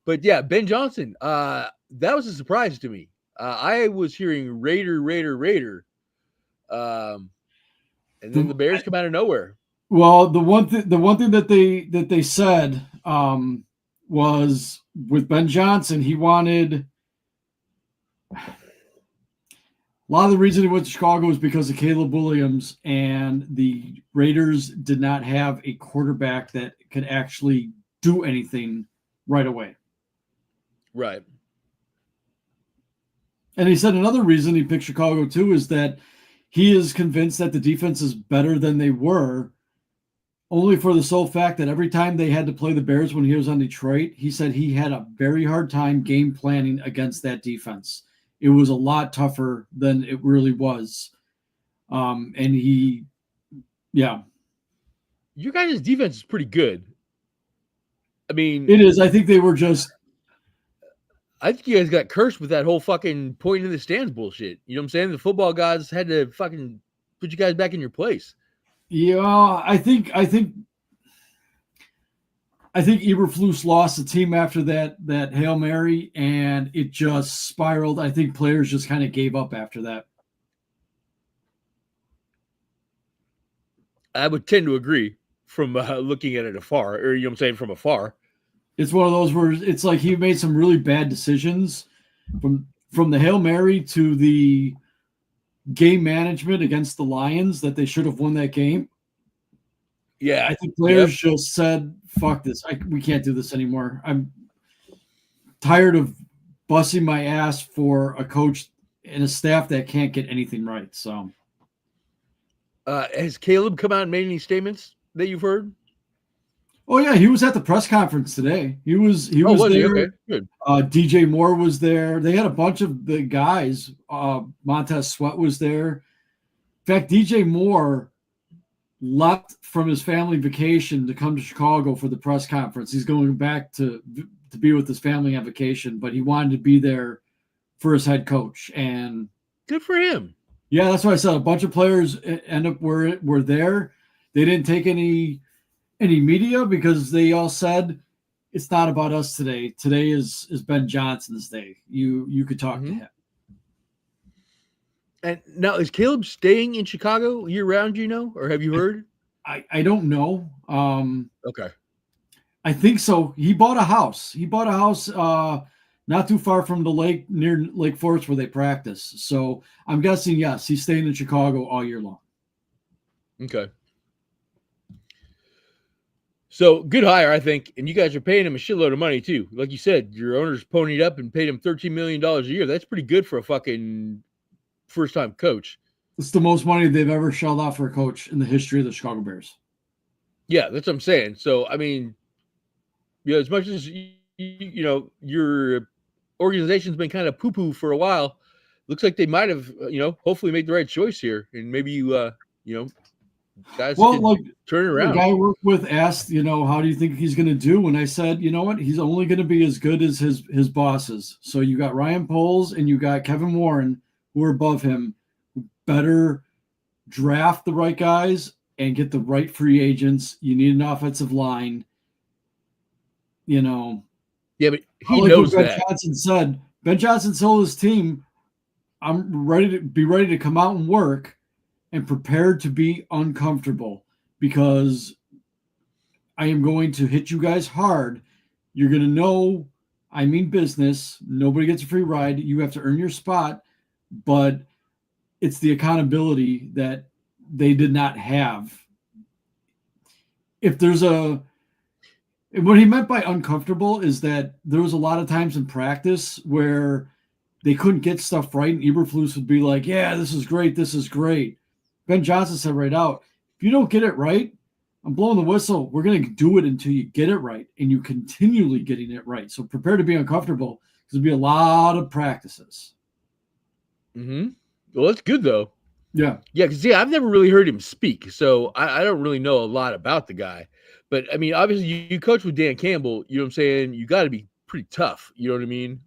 [SPEAKER 1] But yeah, Ben Johnson, that was a surprise to me. I was hearing Raider. And then the Bears come out of nowhere.
[SPEAKER 3] Well, the one thing that they said was with Ben Johnson, he wanted a lot of the reason he went to Chicago was because of Caleb Williams, and the Raiders did not have a quarterback that could actually do anything right away.
[SPEAKER 1] Right.
[SPEAKER 3] And he said another reason he picked Chicago too is that he is convinced that the defense is better than they were, only for the sole fact that every time they had to play the Bears when he was on Detroit, he said he had a very hard time game planning against that defense. It was a lot tougher than it really was. You
[SPEAKER 1] guys' defense is pretty good. I mean,
[SPEAKER 3] it is. I think they were just.
[SPEAKER 1] I think you guys got cursed with that whole fucking point in the stands bullshit. You know what I'm saying? The football gods had to fucking put you guys back in your place.
[SPEAKER 3] Yeah, I think Eberflus lost the team after that Hail Mary, and it just spiraled. I think players just kind of gave up after that.
[SPEAKER 1] I would tend to agree from looking at it afar, or you know what I'm saying, from afar.
[SPEAKER 3] It's one of those where it's like he made some really bad decisions from the Hail Mary to the game management against the Lions that they should have won that game.
[SPEAKER 1] Yeah,
[SPEAKER 3] I think players just said, fuck this. We can't do this anymore. I'm tired of busting my ass for a coach and a staff that can't get anything right. So,
[SPEAKER 1] has Caleb come out and made any statements that you've heard?
[SPEAKER 3] Oh yeah, he was at the press conference today. He was there.
[SPEAKER 1] Okay, good.
[SPEAKER 3] DJ Moore was there. They had a bunch of the guys. Montez Sweat was there. In fact, DJ Moore left from his family vacation to come to Chicago for the press conference. He's going back to be with his family on vacation, but he wanted to be there for his head coach. And
[SPEAKER 1] good for him.
[SPEAKER 3] Yeah, that's what I said. A bunch of players end up were there. They didn't take any media because they all said it's not about us today. Today is Ben Johnson's day. You could talk to him.
[SPEAKER 1] And now is Caleb staying in Chicago year round, or have you heard?
[SPEAKER 3] I don't know.
[SPEAKER 1] Okay.
[SPEAKER 3] I think so. He bought a house. Not too far from the lake, near Lake Forest where they practice. So I'm guessing, yes, he's staying in Chicago all year long.
[SPEAKER 1] Okay. So good hire, I think, and you guys are paying him a shitload of money too. Like you said, your owners ponied up and paid him $13 million a year. That's pretty good for a fucking first-time coach.
[SPEAKER 3] It's the most money they've ever shelled out for a coach in the history of the Chicago Bears.
[SPEAKER 1] Yeah, that's what I'm saying. So, I mean, as much as, your organization's been kind of poo-poo for a while, looks like they might have, hopefully made the right choice here. And maybe guys can turn it around.
[SPEAKER 3] The guy I worked with asked, how do you think he's going to do? And I said, you know what? He's only going to be as good as his bosses. So you got Ryan Poles and you got Kevin Warren, who are above him, who better draft the right guys and get the right free agents. You need an offensive line. Yeah,
[SPEAKER 1] but he knows
[SPEAKER 3] Ben
[SPEAKER 1] that.
[SPEAKER 3] Johnson said, Ben Johnson told his team, I'm ready to come out and work and prepared to be uncomfortable because I am going to hit you guys hard. You're going to know I mean business. Nobody gets a free ride. You have to earn your spot, but it's the accountability that they did not have. If there's a And what he meant by uncomfortable is that there was a lot of times in practice where they couldn't get stuff right, and Eberflus would be like, "Yeah, this is great, this is great." Ben Johnson said right out, "If you don't get it right, I'm blowing the whistle. We're going to do it until you get it right, and you continually getting it right. So prepare to be uncomfortable because there'll be a lot of practices."
[SPEAKER 1] Mm-hmm. Well, that's good though.
[SPEAKER 3] Yeah.
[SPEAKER 1] Yeah, because I've never really heard him speak, so I don't really know a lot about the guy. But I mean, obviously, you coach with Dan Campbell. You know what I'm saying? You got to be pretty tough. You know what I mean?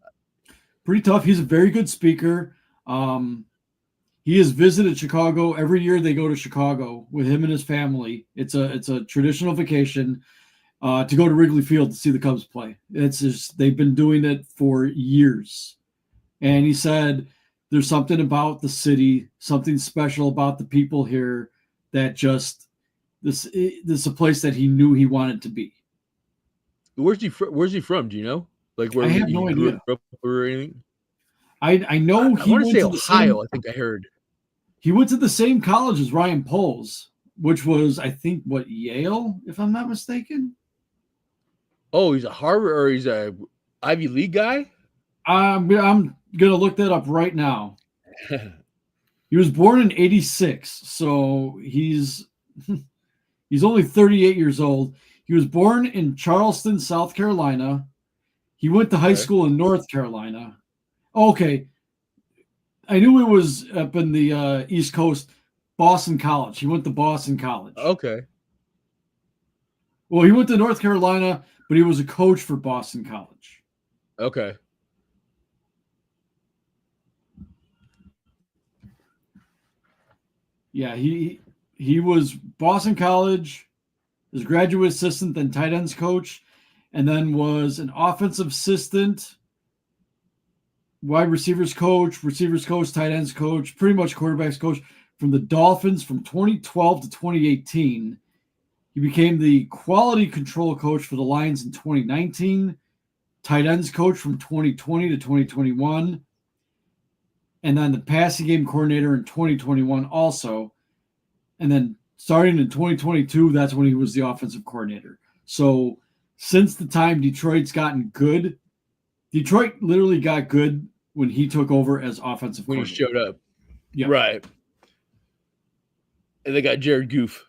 [SPEAKER 3] Pretty tough. He's a very good speaker. He has visited Chicago every year. They go to Chicago with him and his family. It's a traditional vacation to go to Wrigley Field to see the Cubs play. It's just they've been doing it for years, and he said there's something about the city, something special about the people here that just this is a place that he knew he wanted to be.
[SPEAKER 1] Where's he from? Do you know? Like where
[SPEAKER 3] I have
[SPEAKER 1] he
[SPEAKER 3] no
[SPEAKER 1] grew
[SPEAKER 3] idea.
[SPEAKER 1] up or anything?
[SPEAKER 3] I know
[SPEAKER 1] I
[SPEAKER 3] he
[SPEAKER 1] want to
[SPEAKER 3] went
[SPEAKER 1] say
[SPEAKER 3] to the
[SPEAKER 1] Ohio.
[SPEAKER 3] same.
[SPEAKER 1] I think I heard.
[SPEAKER 3] He went to the same college as Ryan Poles, which was, I think, what, Yale, if I'm not mistaken.
[SPEAKER 1] Oh, he's a Harvard or he's a Ivy League guy.
[SPEAKER 3] I'm gonna look that up right now. He was born in '86, so he's only 38 years old. He was born in Charleston, South Carolina. He went to high
[SPEAKER 1] Okay.
[SPEAKER 3] school in North Carolina. Okay, I knew it was up in the East Coast, Boston College. He went to Boston College.
[SPEAKER 1] Okay.
[SPEAKER 3] Well, he went to North Carolina, but he was a coach for Boston College.
[SPEAKER 1] Okay.
[SPEAKER 3] Yeah, he was Boston College, his graduate assistant, then tight ends coach, and then was an offensive assistant, wide receivers coach, tight ends coach, pretty much quarterbacks coach from the Dolphins from 2012 to 2018. He became the quality control coach for the Lions in 2019, tight ends coach from 2020 to 2021, and then the passing game coordinator in 2021 also. And then starting in 2022, that's when he was the offensive coordinator. So since the time Detroit's gotten good, Detroit literally got good when he took over as offensive
[SPEAKER 1] When
[SPEAKER 3] coordinator.
[SPEAKER 1] he showed up.
[SPEAKER 3] Yep.
[SPEAKER 1] Right. And they got Jared Goof.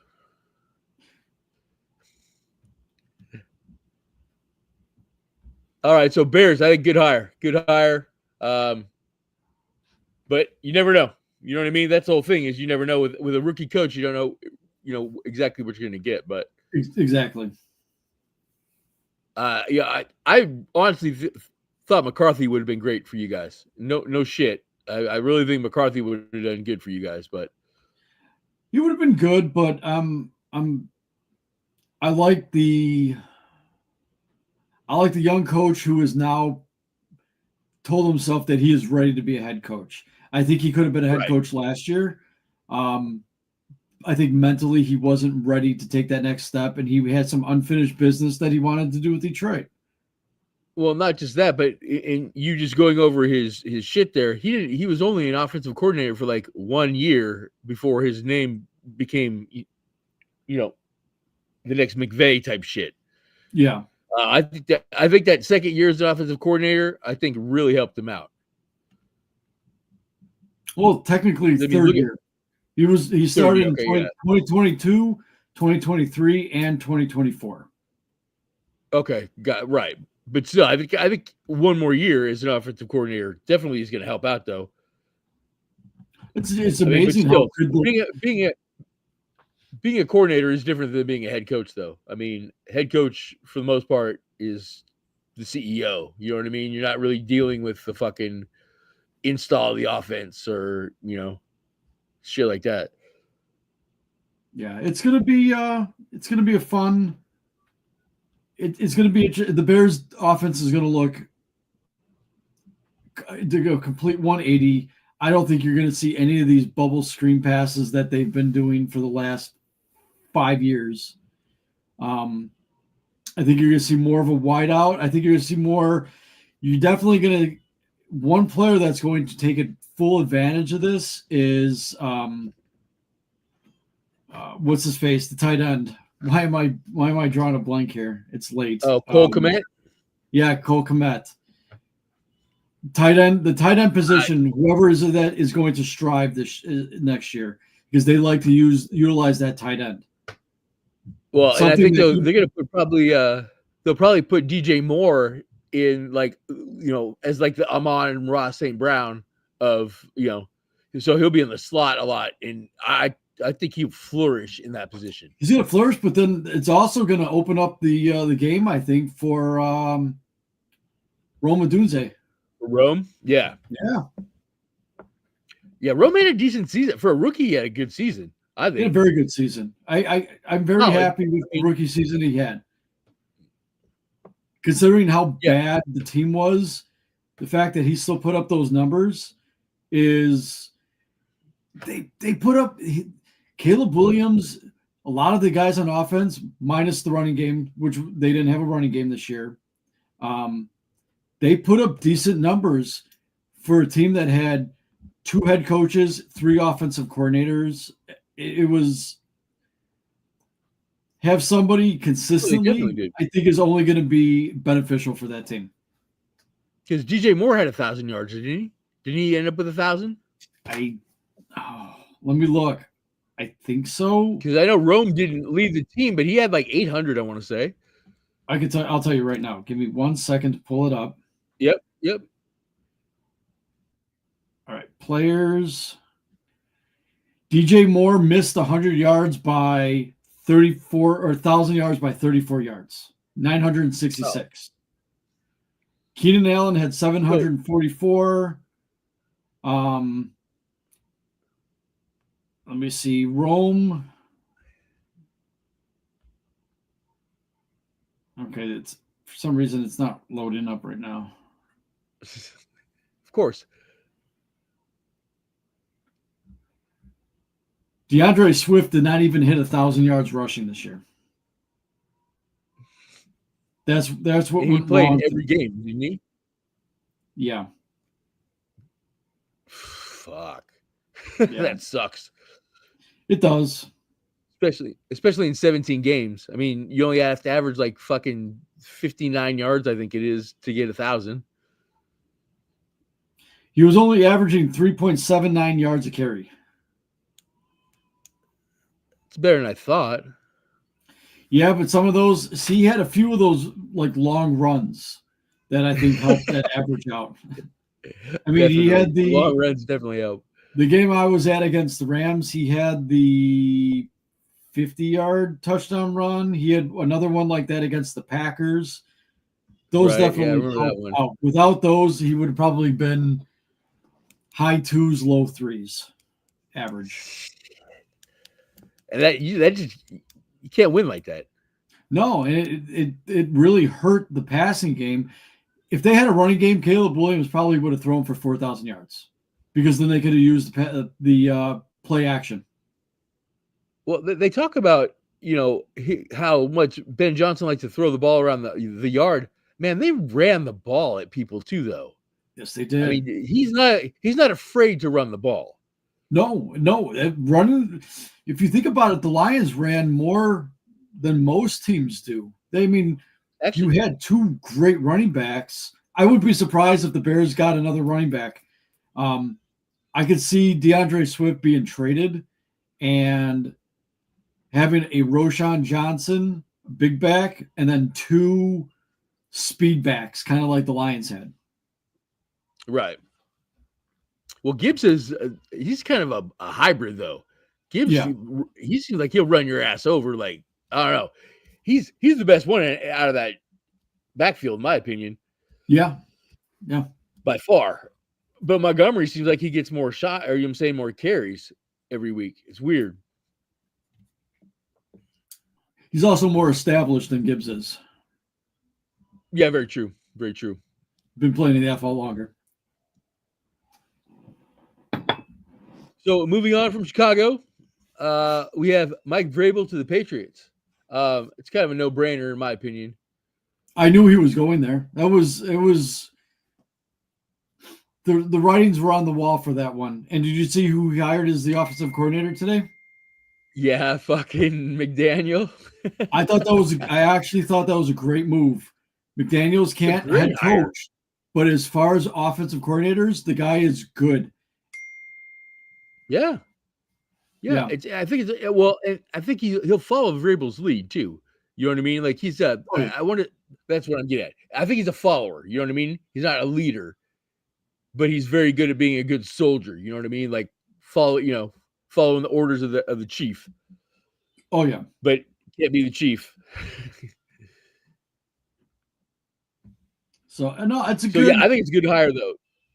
[SPEAKER 1] All right, so Bears, I think good hire. Good hire. But you never know. You know what I mean? That's the whole thing is you never know with a rookie coach, you don't know, exactly what you're going to get. But
[SPEAKER 3] Exactly.
[SPEAKER 1] yeah, I honestly thought McCarthy would have been great for you guys. No shit. I really think McCarthy would have done good for you guys, but
[SPEAKER 3] He would have been good, but I like the young coach who is now told himself that he is ready to be a head coach. I think he could have been a head
[SPEAKER 1] Right.
[SPEAKER 3] coach last year. I think mentally he wasn't ready to take that next step, and he had some unfinished business that he wanted to do with Detroit.
[SPEAKER 1] well, not just that, but in you just going over his shit there. He was only an offensive coordinator for like 1 year before his name became, the next McVay type shit.
[SPEAKER 3] Yeah.
[SPEAKER 1] I think that second year as an offensive coordinator, I think really helped him out.
[SPEAKER 3] Well, technically
[SPEAKER 1] I mean,
[SPEAKER 3] third
[SPEAKER 1] look at-
[SPEAKER 3] year. He started
[SPEAKER 1] year,
[SPEAKER 3] in
[SPEAKER 1] okay,
[SPEAKER 3] 2022, 2023, and 2024.
[SPEAKER 1] Okay, got right. But still, I think one more year as an offensive coordinator definitely is going to help out, though.
[SPEAKER 3] It's
[SPEAKER 1] I mean, but
[SPEAKER 3] amazing
[SPEAKER 1] still,
[SPEAKER 3] how good the,
[SPEAKER 1] being a coordinator is different than being a head coach, though. I mean, head coach for the most part is the CEO. You know what I mean? You're not really dealing with the fucking install the offense or shit like that.
[SPEAKER 3] yeah, it's gonna be a fun. It's gonna be the Bears' offense is gonna look to go complete 180. I don't think you're gonna see any of these bubble screen passes that they've been doing for the last 5 years. I think you're gonna see more of a wide out. I think you're gonna see more. You're definitely gonna one player that's going to take full advantage of this is what's his face, the tight end Why am I drawing a blank here? It's late.
[SPEAKER 1] Oh, Cole Kmet.
[SPEAKER 3] Yeah, Cole Kmet. The tight end position, whoever is that is going to strive this next year because they like to utilize that tight end.
[SPEAKER 1] Well, and I think they're going to put they'll probably put DJ Moore in as like the Amon Ross St. Brown of so he'll be in the slot a lot, and I think he'll flourish in that position.
[SPEAKER 3] He's going to flourish, but then it's also going to open up the game, I think, for Rome Odunze.
[SPEAKER 1] Rome, yeah. Rome had a decent season for a rookie. He had a good season. I think
[SPEAKER 3] he had a very good season. I'm very happy with the rookie season he had. Considering how bad the team was, the fact that he still put up those numbers is they put up Caleb Williams, a lot of the guys on offense, minus the running game, which they didn't have a running game this year. They put up decent numbers for a team that had 2 head coaches, 3 offensive coordinators. It was have somebody consistently, I think, is only going to be beneficial for that team.
[SPEAKER 1] Because DJ Moore had 1,000 yards, didn't he? Didn't he end up with 1,000?
[SPEAKER 3] Let me look. I think so.
[SPEAKER 1] Because I know Rome didn't lead the team, but he had like 800, I want to say.
[SPEAKER 3] I'll tell you right now. Give me 1 second to pull it up.
[SPEAKER 1] Yep.
[SPEAKER 3] All right, players. DJ Moore missed 100 yards by 34 or 1,000 yards by 34 yards, 966. Keenan Allen had 744. Let me see. Rome. Okay, for some reason it's not loading up right now.
[SPEAKER 1] Of course.
[SPEAKER 3] DeAndre Swift did not even hit 1,000 yards rushing this year. That's what
[SPEAKER 1] he played every game, didn't he?
[SPEAKER 3] Yeah.
[SPEAKER 1] Fuck.
[SPEAKER 3] Yeah.
[SPEAKER 1] That sucks.
[SPEAKER 3] It does.
[SPEAKER 1] Especially in 17 games. I mean, you only have to average like fucking 59 yards, I think it is, to get 1,000.
[SPEAKER 3] He was only averaging 3.79 yards a carry.
[SPEAKER 1] It's better than I thought.
[SPEAKER 3] Yeah, but some of those, he had a few of those like long runs that I think helped that average out. I mean,
[SPEAKER 1] definitely.
[SPEAKER 3] He had the
[SPEAKER 1] long runs definitely help.
[SPEAKER 3] The game I was at against the Rams, he had the 50-yard touchdown run. He had another one like that against the Packers. Those definitely helped out. Without those, he would have probably been high 2s, low 3s average.
[SPEAKER 1] And that just, you can't win like that.
[SPEAKER 3] No, and it really hurt the passing game. If they had a running game, Caleb Williams probably would have thrown for 4,000 yards because then they could have used the play action.
[SPEAKER 1] Well, they talk about how much Ben Johnson likes to throw the ball around the yard. Man, they ran the ball at people too, though.
[SPEAKER 3] Yes, they did.
[SPEAKER 1] I mean, he's not afraid to run the ball.
[SPEAKER 3] No, running. If you think about it, the Lions ran more than most teams do. You had 2 great running backs. I would be surprised if the Bears got another running back. I could see DeAndre Swift being traded and having a Roschon Johnson big back and then 2 speed backs, kind of like the Lions had.
[SPEAKER 1] Right. Well, Gibbs he's kind of a hybrid though. Gibbs, he seems like he'll run your ass over. Like, I don't know. He's the best one out of that backfield, in my opinion.
[SPEAKER 3] Yeah.
[SPEAKER 1] By far. But Montgomery seems like he gets more shot, or more carries every week. It's weird.
[SPEAKER 3] He's also more established than Gibbs is.
[SPEAKER 1] Yeah, very true. Very true.
[SPEAKER 3] Been playing in the NFL longer.
[SPEAKER 1] So moving on from Chicago, we have Mike Vrabel to the Patriots. It's kind of a no-brainer in my opinion.
[SPEAKER 3] I knew he was going there. It was the writings were on the wall for that one. And did you see who he hired as the offensive coordinator today?
[SPEAKER 1] Yeah, fucking McDaniel.
[SPEAKER 3] I actually thought that was a great move. McDaniel's
[SPEAKER 1] A
[SPEAKER 3] can't
[SPEAKER 1] great
[SPEAKER 3] head
[SPEAKER 1] hire.
[SPEAKER 3] coach, but as far as offensive coordinators, the guy is good.
[SPEAKER 1] Yeah. Yeah.
[SPEAKER 3] Yeah.
[SPEAKER 1] I think it's well, and I think he'll follow Vrabel's lead too. You know what I mean? Like he's
[SPEAKER 3] Oh, yeah.
[SPEAKER 1] I wonder. That's what I'm getting at. I think he's a follower. You know what I mean? He's not a leader, but he's very good at being a good soldier. You know what I mean? Like following the orders of the chief.
[SPEAKER 3] Oh yeah.
[SPEAKER 1] But can't be the chief.
[SPEAKER 3] So no,
[SPEAKER 1] Yeah, I think it's a good hire though.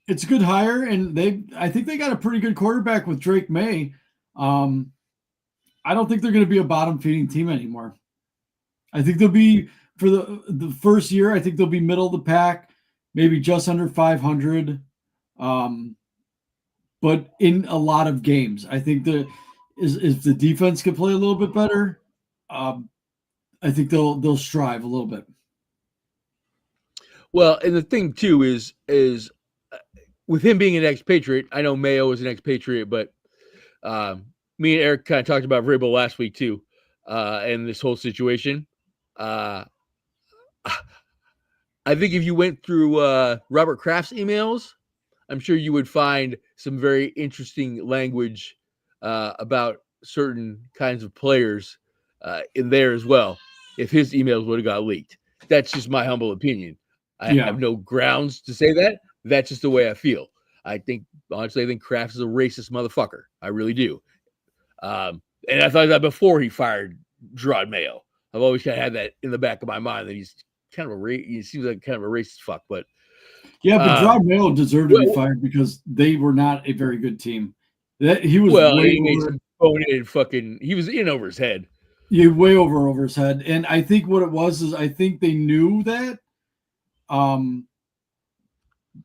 [SPEAKER 3] It's a good hire, and I think they got a pretty good quarterback with Drake May. I don't think they're going to be a bottom feeding team anymore. I think they'll be for the first year. I think they'll be middle of the pack, maybe just under 500. But in a lot of games, I think if the defense can play a little bit better, I think they'll strive a little bit.
[SPEAKER 1] Well, and the thing too is with him being an expatriate, I know Mayo is an expatriate, but me and Eric kind of talked about Vrabel last week too, and this whole situation. I think if you went through Robert Kraft's emails, I'm sure you would find some very interesting language about certain kinds of players in there as well. If his emails would have got leaked, that's just my humble opinion. I have no grounds to say that. That's just the way I feel. Honestly, I think Kraft is a racist motherfucker. I really do. And I thought that before he fired Gerard Mayo. I've always kind of had that in the back of my mind that he's kind of he seems like kind of a racist fuck. But
[SPEAKER 3] yeah, but Gerard Mayo deserved to be fired because they were not a very good team. He was
[SPEAKER 1] he was in over his head.
[SPEAKER 3] Yeah, way over his head. And I think what it was is I think they knew that.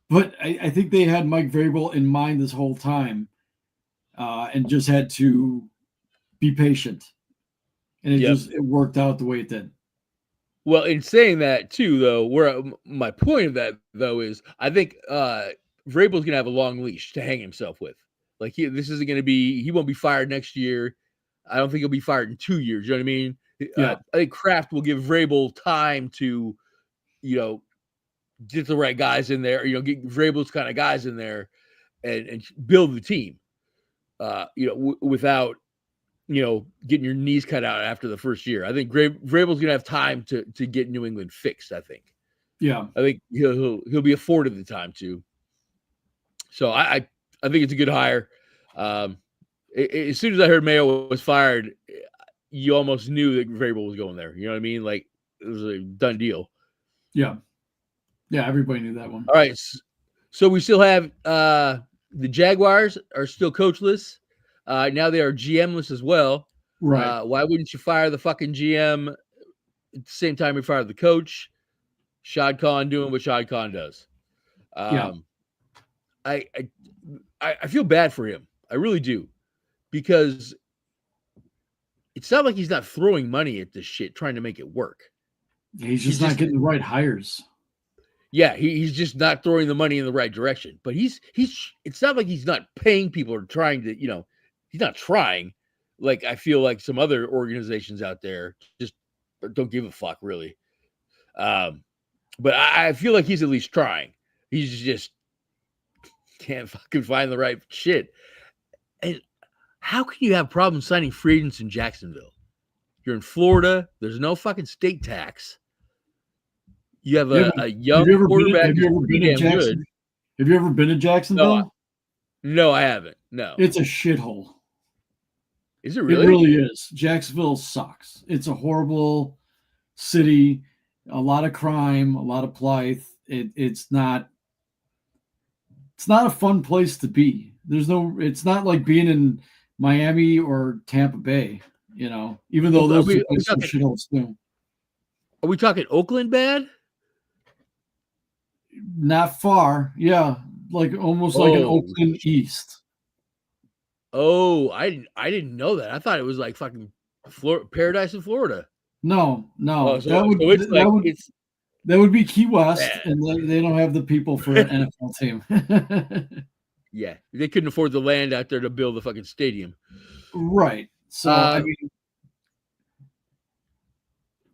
[SPEAKER 3] But I think they had Mike Vrabel in mind this whole time, and just had to be patient. And it worked out the way it did.
[SPEAKER 1] Well, in saying that too, though, where my point of that though is, I think Vrabel's gonna have a long leash to hang himself with. Like this isn't gonna be. He won't be fired next year. I don't think he'll be fired in 2 years. You know what I mean?
[SPEAKER 3] Yeah.
[SPEAKER 1] I think Kraft will give Vrabel time to, get the right guys in there. Get Vrabel's kind of guys in there, and build the team. Without getting your knees cut out after the first year. I think Vrabel's gonna have time to get New England fixed. I think.
[SPEAKER 3] Yeah,
[SPEAKER 1] I think he'll be afforded the time to. So I think it's a good hire. As soon as I heard Mayo was fired, you almost knew that Vrabel was going there. You know what I mean? Like it was a done deal.
[SPEAKER 3] Yeah, everybody knew that one.
[SPEAKER 1] All right, so we still have the Jaguars are still coachless. Now they are GMless as well.
[SPEAKER 3] Right.
[SPEAKER 1] Why wouldn't you fire the fucking GM at the same time you fired the coach? Shad Khan doing what Shad Khan does. I feel bad for him. I really do. Because it's not like he's not throwing money at this shit, trying to make it work.
[SPEAKER 3] He's just not getting the right hires.
[SPEAKER 1] Yeah, he's just not throwing the money in the right direction. But it's not like he's not paying people or trying to, he's not trying. Like I feel like some other organizations out there just don't give a fuck really. But I feel like he's at least trying. He's just can't fucking find the right shit. And how can you have problems signing free agents in Jacksonville? You're in Florida. There's no fucking state tax. You have a young quarterback who's pretty damn good.
[SPEAKER 3] Have you ever been to Jacksonville?
[SPEAKER 1] No, I haven't. No.
[SPEAKER 3] It's a shithole.
[SPEAKER 1] Is it really?
[SPEAKER 3] It really is. Jacksonville sucks. It's a horrible city. A lot of crime, a lot of Blythe. It's not a fun place to be. It's not like being in Miami or Tampa Bay, even though those are shitholes too.
[SPEAKER 1] Are we talking Oakland bad?
[SPEAKER 3] Not far. Yeah. Like almost like an Oakland East.
[SPEAKER 1] Oh, I didn't know that. I thought it was like fucking paradise in Florida.
[SPEAKER 3] No.
[SPEAKER 1] Oh,
[SPEAKER 3] that would be Key West, and they don't have the people for an NFL team.
[SPEAKER 1] Yeah, they couldn't afford the land out there to build the fucking stadium.
[SPEAKER 3] Right. So I mean,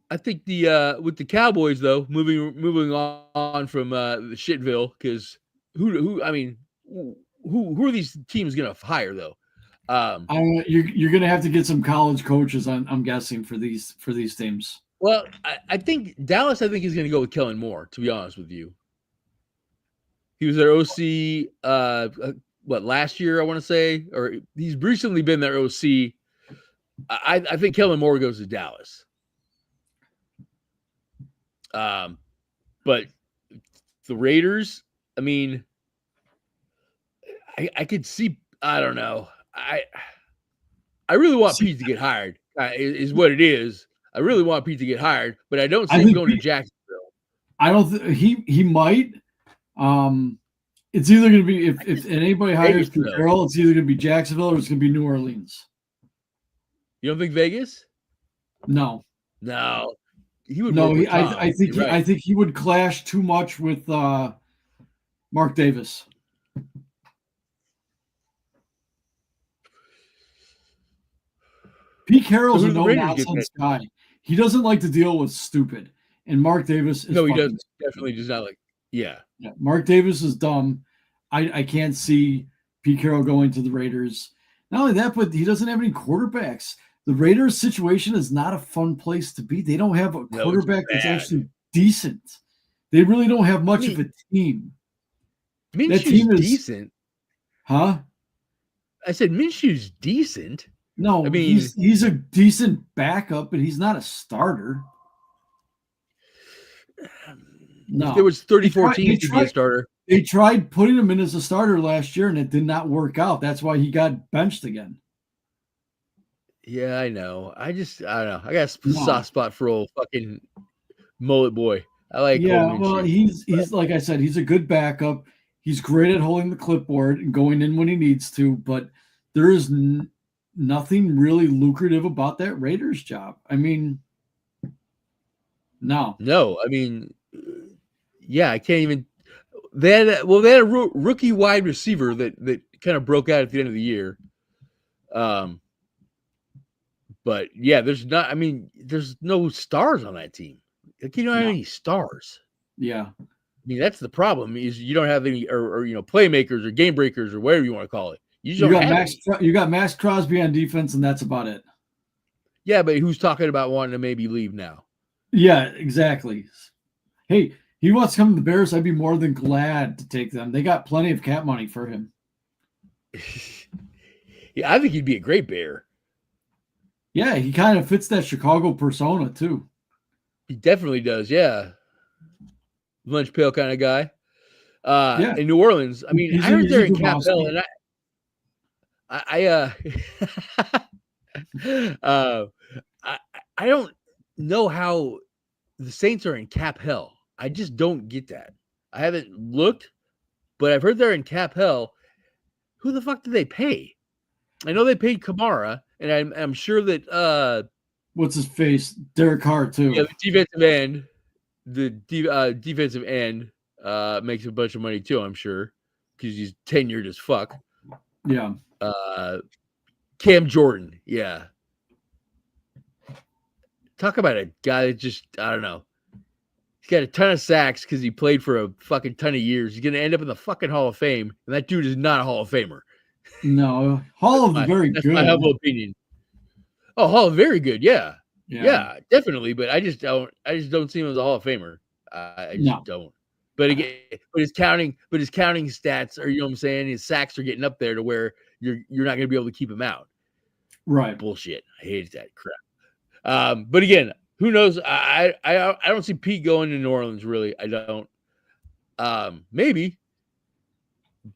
[SPEAKER 1] I think the with the Cowboys though, moving on from the Shitville, because who I mean who are these teams gonna hire though?
[SPEAKER 3] you're gonna have to get some college coaches. I'm guessing for these teams.
[SPEAKER 1] Well, I think Dallas. I think is gonna go with Kellen Moore. To be honest with you, he was their OC. What last year I want to say, or he's recently been their OC. I think Kellen Moore goes to Dallas. But the Raiders, I mean, I could see. I don't know. I really want Pete to get hired. Is what it is. I really want Pete to get hired, but I don't see him going to Jacksonville.
[SPEAKER 3] I don't think he might. It's either going to be if anybody hires Pete Carroll, it's either going to be Jacksonville or it's going to be New Orleans.
[SPEAKER 1] You don't think Vegas?
[SPEAKER 3] No.
[SPEAKER 1] He would.
[SPEAKER 3] No, I think he would clash too much with Mark Davis. Pete Carroll's a no-nonsense guy. He doesn't like to deal with stupid. And Mark Davis is
[SPEAKER 1] he doesn't. Definitely does not like. Yeah.
[SPEAKER 3] Mark Davis is dumb. I can't see Pete Carroll going to the Raiders. Not only that, but he doesn't have any quarterbacks. The Raiders situation is not a fun place to be. They don't have a quarterback that's actually decent. They really don't have much of a team.
[SPEAKER 1] That team is decent.
[SPEAKER 3] Huh?
[SPEAKER 1] I said Minshew's decent.
[SPEAKER 3] No, I mean he's a decent backup, but he's not a starter. No,
[SPEAKER 1] if there was 34 teams to be a starter.
[SPEAKER 3] They tried putting him in as a starter last year, and it did not work out. That's why he got benched again.
[SPEAKER 1] Yeah, I know. I don't know. I got a soft spot for old fucking mullet boy. I like.
[SPEAKER 3] Yeah, well, he's like I said, he's a good backup. He's great at holding the clipboard and going in when he needs to, but there is nothing really lucrative about that Raiders job. I mean, no.
[SPEAKER 1] I mean, yeah, I can't even. They had a rookie wide receiver that kind of broke out at the end of the year. But yeah, there's no stars on that team. Like you don't have any stars.
[SPEAKER 3] Yeah.
[SPEAKER 1] I mean, that's the problem is you don't have any or playmakers or game breakers or whatever you want to call it. You
[SPEAKER 3] got Max Crosby on defense, and that's about it.
[SPEAKER 1] Yeah, but who's talking about wanting to maybe leave now?
[SPEAKER 3] Yeah, exactly. Hey, he wants to come to the Bears. I'd be more than glad to take them. They got plenty of cap money for him.
[SPEAKER 1] Yeah, I think he'd be a great Bear.
[SPEAKER 3] Yeah, he kind of fits that Chicago persona too.
[SPEAKER 1] He definitely does. Yeah, lunch pail kind of guy. In New Orleans, I mean, I heard they're in Cap Hill, and I don't know how the Saints are in Cap Hell. I just don't get that. I haven't looked, but I've heard they're in Cap Hell. Who the fuck did they pay? I know they paid Kamara, and I'm sure that
[SPEAKER 3] what's his face, Derek Carr too.
[SPEAKER 1] Yeah, the defensive end makes a bunch of money too. I'm sure because he's tenured as fuck.
[SPEAKER 3] Yeah.
[SPEAKER 1] Cam Jordan, yeah. Talk about a guy that just, I don't know. He's got a ton of sacks because he played for a fucking ton of years. He's going to end up in the fucking Hall of Fame, and that dude is not a Hall of Famer.
[SPEAKER 3] No, Hall of Very good.
[SPEAKER 1] That's my humble opinion. Oh, Hall of Very good, yeah. Yeah, definitely. But I just don't see him as a Hall of Famer. I just don't. But again, his counting stats are, you know what I'm saying? His sacks are getting up there to where you're not going to be able to keep him out.
[SPEAKER 3] Right.
[SPEAKER 1] Bullshit. I hate that crap. But again, who knows? I don't see Pete going to New Orleans. Really, I don't. Maybe,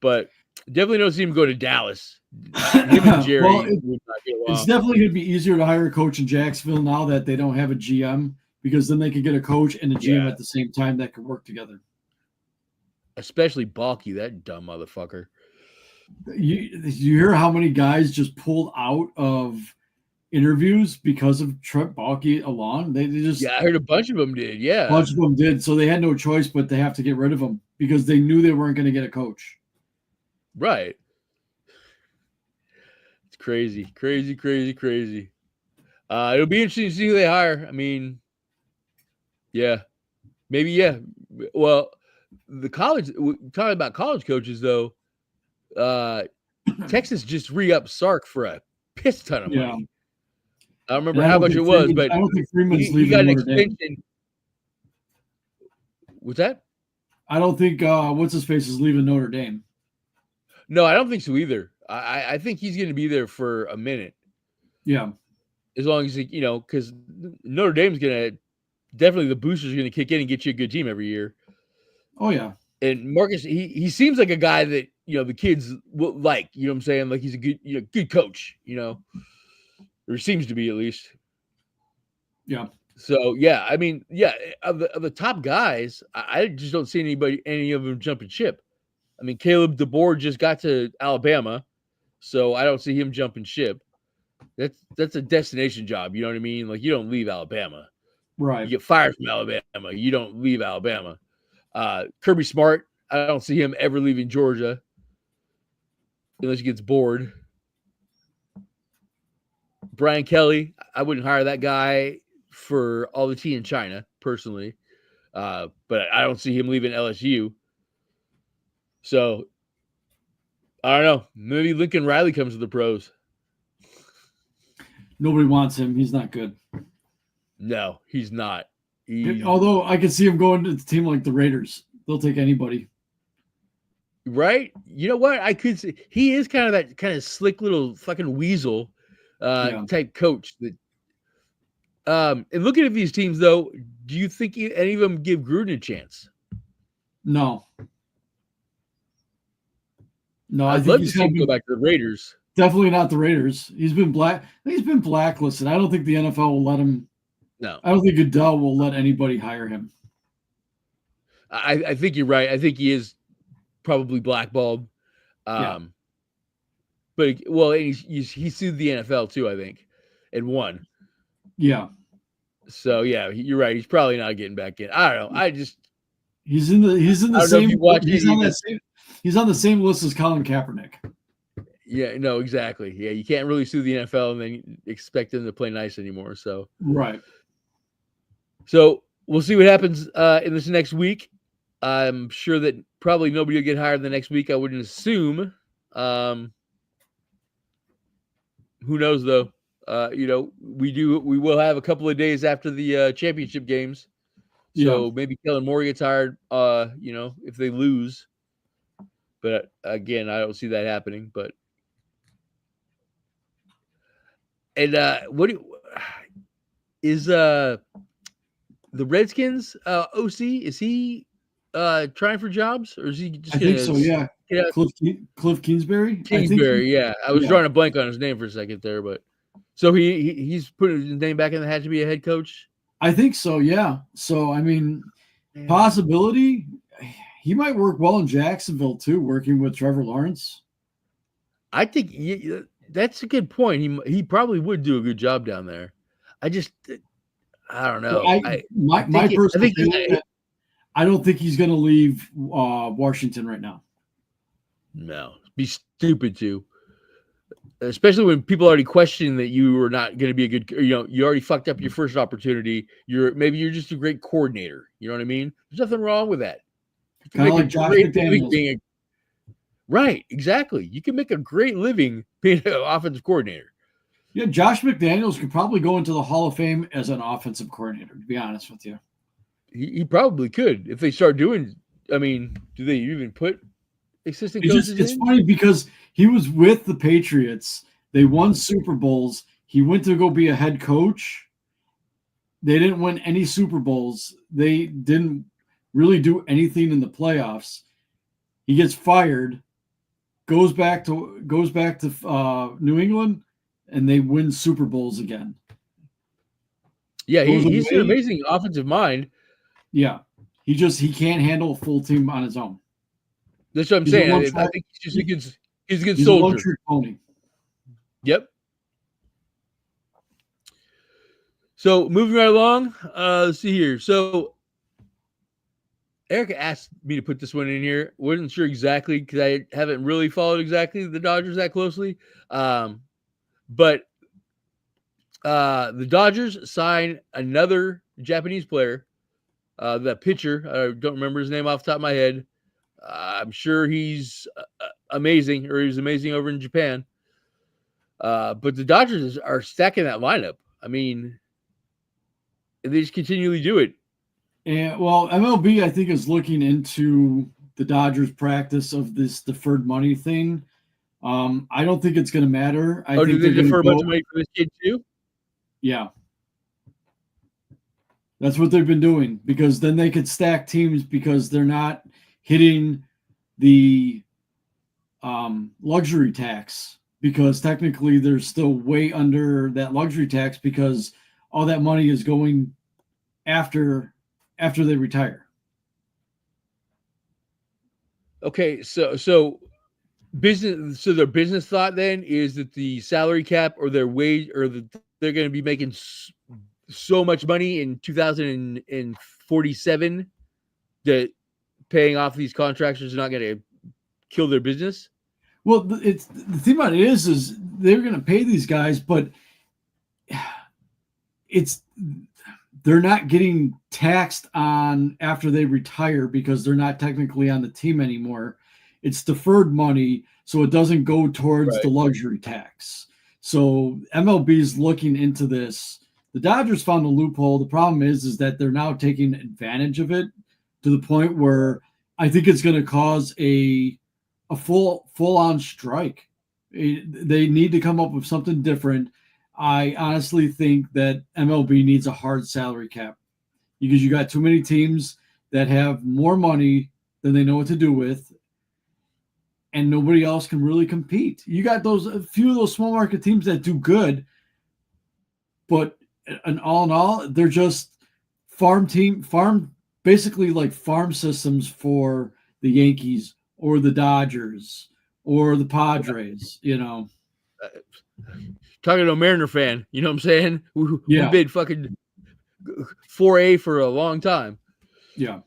[SPEAKER 1] but definitely don't see him go to Dallas. Him and Jerry.
[SPEAKER 3] Well, it's definitely going to be easier to hire a coach in Jacksonville now that they don't have a GM, because then they could get a coach and a GM at the same time that could work together.
[SPEAKER 1] Especially Balky, that dumb motherfucker.
[SPEAKER 3] You hear how many guys just pulled out of interviews because of Trent Baalke alone? They just
[SPEAKER 1] I heard a bunch of them did. Yeah,
[SPEAKER 3] a bunch of them did. So they had no choice but to have to get rid of him because they knew they weren't going to get a coach.
[SPEAKER 1] Right. It's Crazy. It'll be interesting to see who they hire. I mean, yeah, maybe, yeah. Well, talking about college coaches though, Texas just re-upped Sark for a piss ton of
[SPEAKER 3] Yeah.
[SPEAKER 1] money. I don't
[SPEAKER 3] And
[SPEAKER 1] remember how much it was, but
[SPEAKER 3] I don't think Freeman's
[SPEAKER 1] he
[SPEAKER 3] leaving
[SPEAKER 1] got an
[SPEAKER 3] Notre Dame.
[SPEAKER 1] extension. What's that?
[SPEAKER 3] I don't think what's his face is leaving Notre Dame.
[SPEAKER 1] No, I don't think so either. I think he's going to be there for a minute.
[SPEAKER 3] Yeah.
[SPEAKER 1] As long as because Notre Dame's going to definitely, the boosters are going to kick in and get you a good team every year.
[SPEAKER 3] Oh yeah.
[SPEAKER 1] And Marcus, he seems like a guy that the kids will like. You know what I'm saying? Like he's a good coach. Or seems to be at least.
[SPEAKER 3] Yeah.
[SPEAKER 1] So yeah, I mean, yeah, of the top guys, I just don't see any of them jumping ship. I mean, Caleb DeBoer just got to Alabama, so I don't see him jumping ship. That's a destination job. You know what I mean? Like you don't leave Alabama.
[SPEAKER 3] Right.
[SPEAKER 1] You get fired from Alabama. You don't leave Alabama. Kirby Smart, I don't see him ever leaving Georgia unless he gets bored. Brian Kelly, I wouldn't hire that guy for all the tea in China, personally. But I don't see him leaving LSU. So, I don't know. Maybe Lincoln Riley comes to the pros.
[SPEAKER 3] Nobody wants him. He's not good.
[SPEAKER 1] No, he's not.
[SPEAKER 3] Although I could see him going to a team like the Raiders. They'll take anybody.
[SPEAKER 1] Right? You know what? I could see. He is kind of that kind of slick little fucking weasel type coach. That. And looking at these teams, though, do you think any of them give Gruden a chance?
[SPEAKER 3] No. No,
[SPEAKER 1] I'd love to see him go back to the Raiders.
[SPEAKER 3] Definitely not the Raiders. He's been blacklisted. I don't think the NFL will let him.
[SPEAKER 1] No.
[SPEAKER 3] I don't think Goodell will let anybody hire him.
[SPEAKER 1] I think you're right. I think he is probably blackballed. But he sued the NFL too, I think, and won.
[SPEAKER 3] Yeah.
[SPEAKER 1] So yeah, you're right. He's probably not getting back in. I don't know.
[SPEAKER 3] He's on the same list as Colin Kaepernick.
[SPEAKER 1] Yeah, no, exactly. Yeah, you can't really sue the NFL and then expect them to play nice anymore. So
[SPEAKER 3] right.
[SPEAKER 1] So we'll see what happens in this next week. I'm sure that probably nobody will get hired the next week. I wouldn't assume. Who knows though? We will have a couple of days after the championship games. So maybe Kellen Moore gets hired, if they lose. But again, I don't see that happening. But is the Redskins OC? Is he trying for jobs, or is he just?
[SPEAKER 3] I think so. Yeah. Cliff Kingsbury.
[SPEAKER 1] Kingsbury. Yeah, I was drawing a blank on his name for a second there, but so he's putting his name back in the hat to be a head coach.
[SPEAKER 3] I think so. Yeah. So I mean, possibility. He might work well in Jacksonville too, working with Trevor Lawrence. I
[SPEAKER 1] think that's a good point. He probably would do a good job down there. I don't know.
[SPEAKER 3] I don't think he's going to leave Washington right now.
[SPEAKER 1] No, be stupid to. Especially when people already question that you are not going to be a good. You already fucked up your first opportunity. Maybe you're just a great coordinator. You know what I mean? There's nothing wrong with that.
[SPEAKER 3] Kind of like Josh McDaniels.
[SPEAKER 1] Right, exactly. You can make a great living being an offensive coordinator.
[SPEAKER 3] Yeah, Josh McDaniels could probably go into the Hall of Fame as an offensive coordinator, to be honest with you.
[SPEAKER 1] He probably could if they start doing. I mean, do they even put assistant coaches in?
[SPEAKER 3] It's funny because he was with the Patriots. They won Super Bowls. He went to go be a head coach. They didn't win any Super Bowls. They didn't really do anything in the playoffs. He gets fired, goes back to New England, and they win Super Bowls again.
[SPEAKER 1] Yeah, he's an amazing offensive mind.
[SPEAKER 3] Yeah, he can't handle a full team on his own.
[SPEAKER 1] That's what I'm saying. I think he's a good soldier. A one-trick pony. Yep. So moving right along, let's see here. So Erica asked me to put this one in here. Wasn't sure exactly because I haven't really followed exactly the Dodgers that closely. But the Dodgers sign another Japanese player, that pitcher. I don't remember his name off the top of my head. I'm sure he's amazing, or he was amazing over in Japan. But the Dodgers are stacking that lineup. I mean, they just continually do it.
[SPEAKER 3] And well, MLB I think is looking into the Dodgers' practice of this deferred money thing. I don't think it's going to matter. I think
[SPEAKER 1] did they
[SPEAKER 3] they're
[SPEAKER 1] defer a
[SPEAKER 3] going
[SPEAKER 1] bunch
[SPEAKER 3] to
[SPEAKER 1] of money for this kid too?
[SPEAKER 3] Yeah, that's what they've been doing because then they could stack teams because they're not hitting the luxury tax because technically they're still way under that luxury tax because all that money is going after they retire.
[SPEAKER 1] Okay, so business. So their business thought then is that the salary cap or their wage or they're going to be making so much money in 2047 that paying off these contractors is not going to kill their business.
[SPEAKER 3] Well, it's the thing about it is they're going to pay these guys, but they're not getting taxed on after they retire because they're not technically on the team anymore. It's deferred money, so it doesn't go towards the luxury tax. So MLB is looking into this. The Dodgers found a loophole. The problem is that they're now taking advantage of it to the point where I think it's going to cause a full-on strike. They need to come up with something different. I honestly think that MLB needs a hard salary cap because you got too many teams that have more money than they know what to do with, and nobody else can really compete. You got a few of those small market teams that do good, but in all, they're just basically like farm systems for the Yankees or the Dodgers or the Padres,
[SPEAKER 1] Talking to a Mariner fan, you know what I'm saying? We've been fucking 4A for a long time.
[SPEAKER 3] Yeah.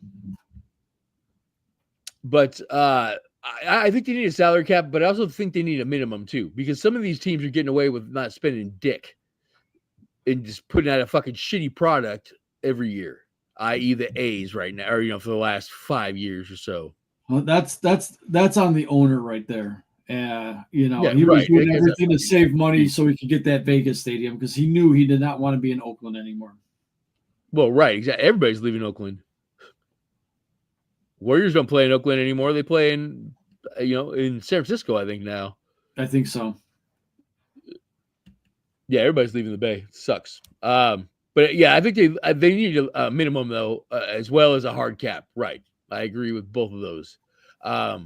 [SPEAKER 1] But I think they need a salary cap, but I also think they need a minimum too, because some of these teams are getting away with not spending dick and just putting out a fucking shitty product every year, i.e. the A's right now, or for the last 5 years or so.
[SPEAKER 3] Well, that's on the owner right there. He was doing everything to save money so he could get that Vegas stadium because he knew he did not want to be in Oakland anymore.
[SPEAKER 1] Well, right, exactly. Everybody's leaving Oakland. Warriors don't play in Oakland anymore. They play in San Francisco, I think now.
[SPEAKER 3] I think so.
[SPEAKER 1] Yeah, everybody's leaving the Bay. It sucks. But yeah, I think they need a minimum though, as well as a hard cap. Right. I agree with both of those. I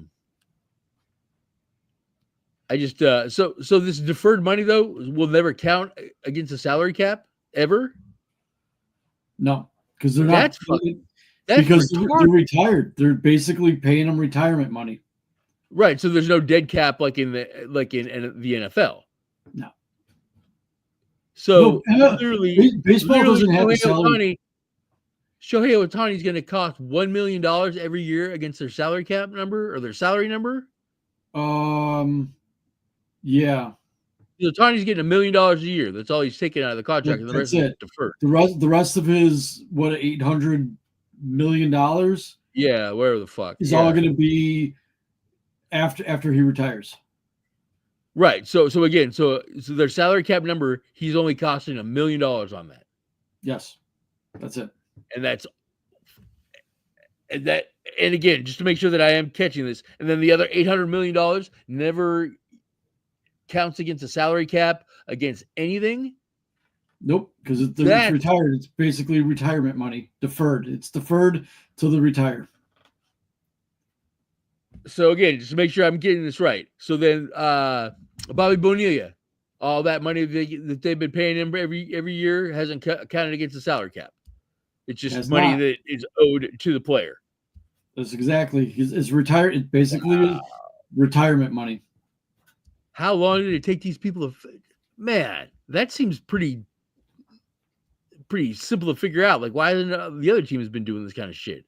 [SPEAKER 1] just so this deferred money though will never count against the salary cap ever.
[SPEAKER 3] No, because they're not. Because they're retired. They're basically paying them retirement money.
[SPEAKER 1] Right. So there's no dead cap like in the NFL.
[SPEAKER 3] No.
[SPEAKER 1] So literally,
[SPEAKER 3] baseball doesn't have a salary.
[SPEAKER 1] Shohei Ohtani is going to cost $1 million every year against their salary cap number or their salary number.
[SPEAKER 3] Yeah.
[SPEAKER 1] Ohtani's getting $1 million a year. That's all he's taking out of the contract, and the rest is deferred.
[SPEAKER 3] The rest of his $800 million.
[SPEAKER 1] Yeah, whatever the fuck
[SPEAKER 3] is all going to be after he retires.
[SPEAKER 1] Right. So again, so their salary cap number, he's only costing $1 million on that.
[SPEAKER 3] Yes, that's it.
[SPEAKER 1] And and again, just to make sure that I am catching this, and then the other $800 million never counts against the salary cap against anything.
[SPEAKER 3] Nope, because it's retired. It's basically retirement money, deferred. It's deferred till they retire.
[SPEAKER 1] So again, just to make sure I'm getting this right. So then, Bobby Bonilla, all that money that they've been paying him every year hasn't counted against the salary cap. It's just money that is owed to the player.
[SPEAKER 3] That's exactly. It's retired. It's basically retirement money.
[SPEAKER 1] How long did it take these people to? Man, that seems pretty simple to figure out. Like, why hasn't the other team has been doing this kind of shit?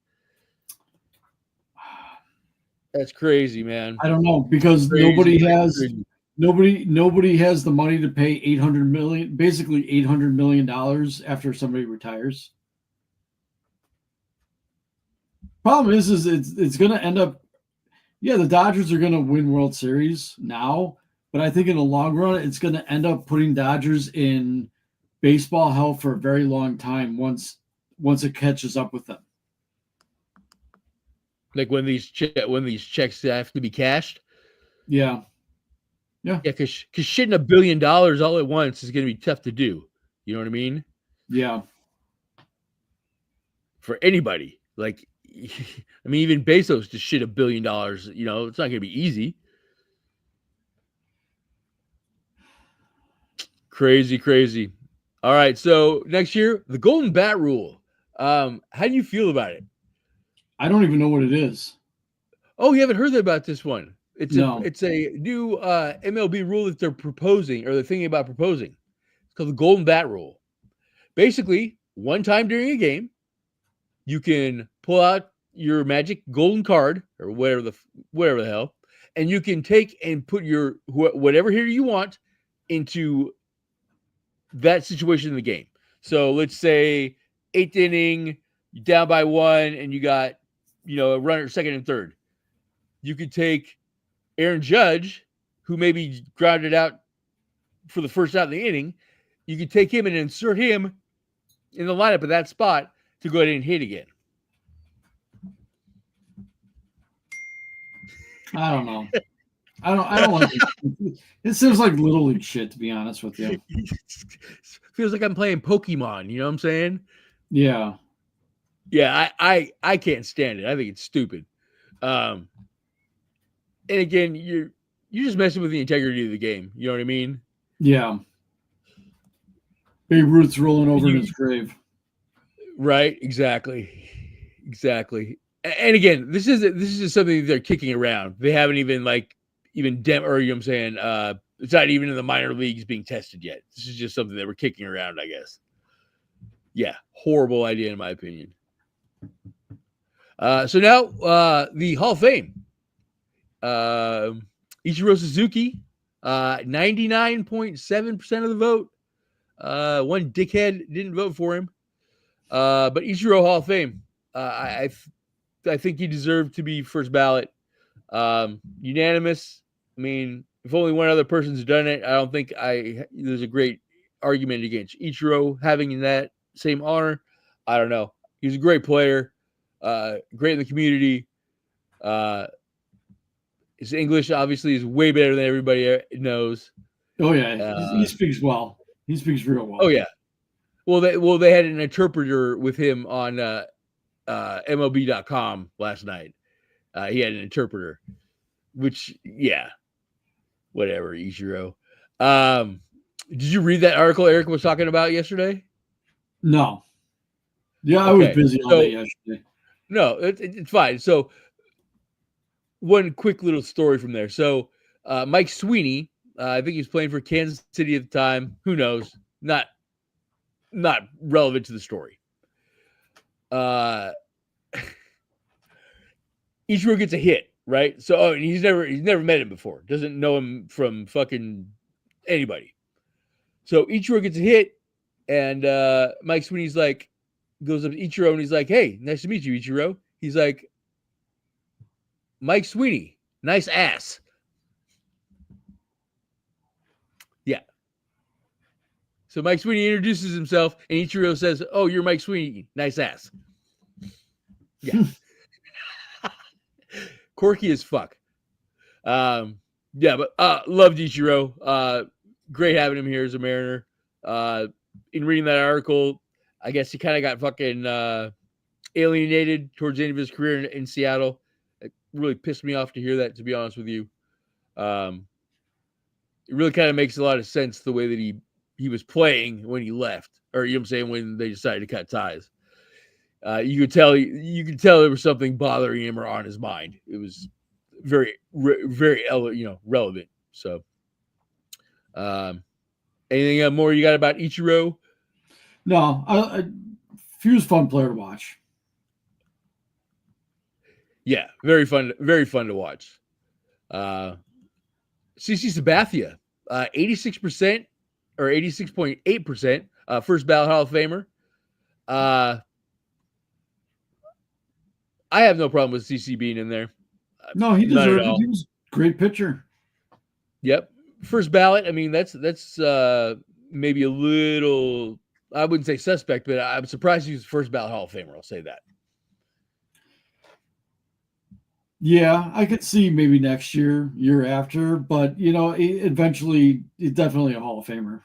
[SPEAKER 1] That's crazy, man.
[SPEAKER 3] I don't know because nobody has Nobody has the money to pay basically $800 million after somebody retires. Problem is it's going to end up. Yeah, the Dodgers are going to win World Series now, but I think in the long run, it's going to end up putting Dodgers in baseball hell for a very long time once it catches up with them.
[SPEAKER 1] Like when these checks have to be cashed.
[SPEAKER 3] Yeah.
[SPEAKER 1] Yeah, because shitting $1 billion all at once is going to be tough to do. You know what I mean?
[SPEAKER 3] Yeah.
[SPEAKER 1] For anybody. Like, I mean, even Bezos to shit $1 billion, you know, it's not going to be easy. Crazy. All right, so next year, the Golden Bat Rule. How do you feel about it?
[SPEAKER 3] I don't even know what it is.
[SPEAKER 1] Oh, you haven't heard about this one? It's
[SPEAKER 3] No.
[SPEAKER 1] a new MLB rule that they're proposing, or they're thinking about proposing. It's called the Golden Bat Rule. Basically, one time during a game, you can pull out your magic golden card or whatever the hell, and you can take and put your whatever hitter you want into that situation in the game. So let's say 8th inning, you're down by 1, and you got a runner second and third. You could take Aaron Judge, who maybe grounded out for the first out of the inning. You could take him and insert him in the lineup at that spot to go ahead and hit again.
[SPEAKER 3] I don't know. I don't like it. It seems like little league shit, to be honest with you.
[SPEAKER 1] Feels like I'm playing Pokemon, you know what I'm saying?
[SPEAKER 3] Yeah.
[SPEAKER 1] Yeah, I can't stand it. I think it's stupid. And again, you're just messing with the integrity of the game. You know what I mean?
[SPEAKER 3] Yeah. Babe Ruth's rolling over in his grave.
[SPEAKER 1] Right, exactly. And again, this is just something they're kicking around. They haven't even you know what I'm saying? It's not even in the minor leagues being tested yet. This is just something that we're kicking around, I guess. Yeah, horrible idea in my opinion. So now the Hall of Fame. Ichiro Suzuki, 99.7% of the vote. One dickhead didn't vote for him. But Ichiro Hall of Fame. I think he deserved to be first ballot. Unanimous. I mean, if only one other person's done it, I don't think there's a great argument against Ichiro having that same honor. I don't know. He's a great player, great in the community. His English obviously is way better than everybody knows.
[SPEAKER 3] Oh yeah, he speaks well. He speaks real well.
[SPEAKER 1] Oh yeah. Well, they had an interpreter with him on MLB.com last night. He had an interpreter, which whatever, Ichiro. Did you read that article Eric was talking about yesterday?
[SPEAKER 3] No. Yeah, I was busy all day yesterday.
[SPEAKER 1] No, it's fine. So one quick little story from there. So Mike Sweeney, I think he was playing for Kansas City at the time. Who knows? Not relevant to the story. Ichiro gets a hit, right? So and he's never met him before. Doesn't know him from fucking anybody. So Ichiro gets a hit, and Mike Sweeney's like, goes up to Ichiro and he's like, "Hey, nice to meet you, Ichiro." He's like, "Mike Sweeney, nice ass." Yeah. So Mike Sweeney introduces himself, and Ichiro says, "Oh, you're Mike Sweeney, nice ass." Yeah. Quirky as fuck. Yeah, but loved Ichiro. Great having him here as a Mariner. In reading that article, I guess he kind of got fucking alienated towards the end of his career in Seattle. It really pissed me off to hear that, to be honest with you. It really kind of makes a lot of sense the way that he was playing when he left, or you know what I'm saying, when they decided to cut ties. You could tell there was something bothering him or on his mind. It was very relevant. So, anything more you got about Ichiro?
[SPEAKER 3] No, he was a fun player to watch.
[SPEAKER 1] Yeah, very fun to watch. CC Sabathia, 86% or 86.8%, first ballot Hall of Famer. I have no problem with CC being in there.
[SPEAKER 3] No, he
[SPEAKER 1] None at
[SPEAKER 3] deserved it.
[SPEAKER 1] all.
[SPEAKER 3] He was a great pitcher.
[SPEAKER 1] Yep. First ballot. I mean, that's maybe a little, I wouldn't say suspect, but I'm surprised he was first ballot Hall of Famer. I'll say that.
[SPEAKER 3] Yeah, I could see maybe next year, year after, but eventually, he's definitely a Hall of Famer.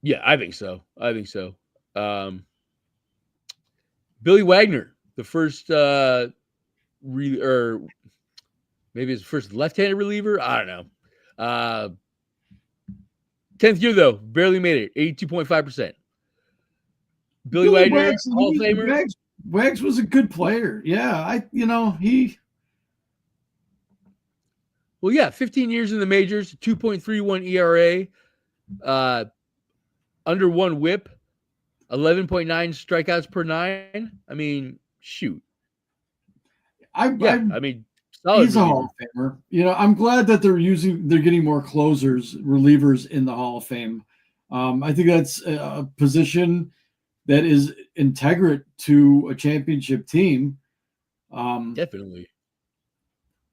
[SPEAKER 1] Yeah, I think so. Billy Wagner, the first or maybe his first left-handed reliever. I don't know. 10th year though, barely made it. 82.5%. Billy Wagner,
[SPEAKER 3] Wags,
[SPEAKER 1] Hall of Famer.
[SPEAKER 3] Wags was a good player. Yeah, he.
[SPEAKER 1] Well, yeah, 15 years in the majors, 2.31 ERA, under 1 WHIP, 11.9 strikeouts per 9. I mean, shoot. I mean, solid
[SPEAKER 3] he's a Hall of Famer. I'm glad that they're getting more closers, relievers in the Hall of Fame. I think that's a position that is integrate to a championship team.
[SPEAKER 1] Definitely.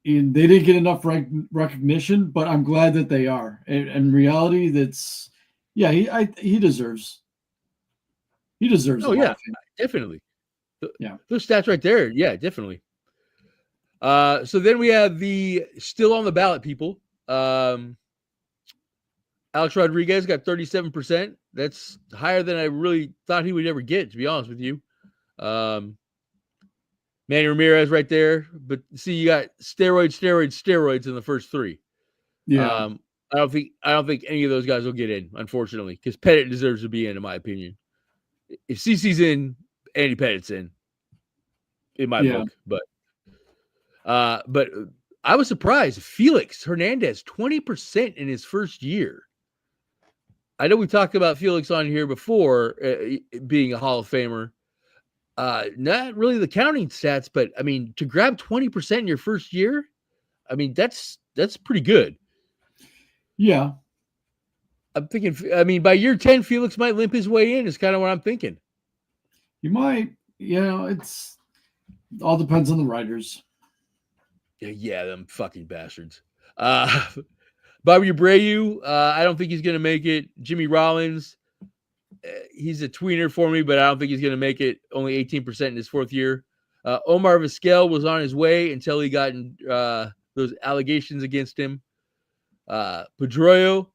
[SPEAKER 3] And they didn't get enough recognition, but I'm glad that they are. In reality, he deserves. He deserves.
[SPEAKER 1] Oh yeah, definitely. Those stats right there. Yeah, definitely. So then we have the still on the ballot people. Alex Rodriguez got 37%. That's higher than I really thought he would ever get, to be honest with you. Manny Ramirez right there. But see, you got steroids in the first 3.
[SPEAKER 3] Yeah.
[SPEAKER 1] I don't think any of those guys will get in, unfortunately, because Pettit deserves to be in my opinion. If CC's in, Andy Pettit's in my book. But I was surprised. Felix Hernandez, 20% in his first year. I know we talked about Felix on here before being a Hall of Famer. Not really the counting stats, but I mean, to grab 20% in your first year, I mean, that's pretty good.
[SPEAKER 3] Yeah.
[SPEAKER 1] I'm thinking, I mean, by year 10, Felix might limp his way in, is kind of what I'm thinking.
[SPEAKER 3] You might, it's all depends on the writers.
[SPEAKER 1] Yeah, them fucking bastards. Bobby Abreu, I don't think he's going to make it. Jimmy Rollins, he's a tweener for me, but I don't think he's going to make it. Only 18% in his 4th year. Omar Vizquel was on his way until he got those allegations against him. Pedroia,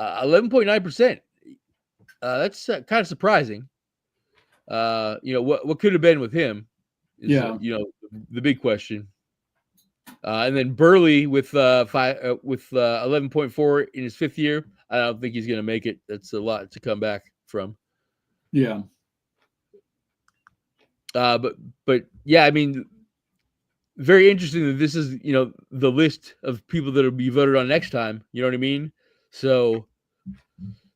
[SPEAKER 1] 11.9%. That's kind of surprising. What could have been with him is, the big question. And then Burley with 11.4 in his 5th year. I don't think he's going to make it. That's a lot to come back from.
[SPEAKER 3] Yeah.
[SPEAKER 1] But yeah, I mean, very interesting that this is, the list of people that will be voted on next time. You know what I mean? So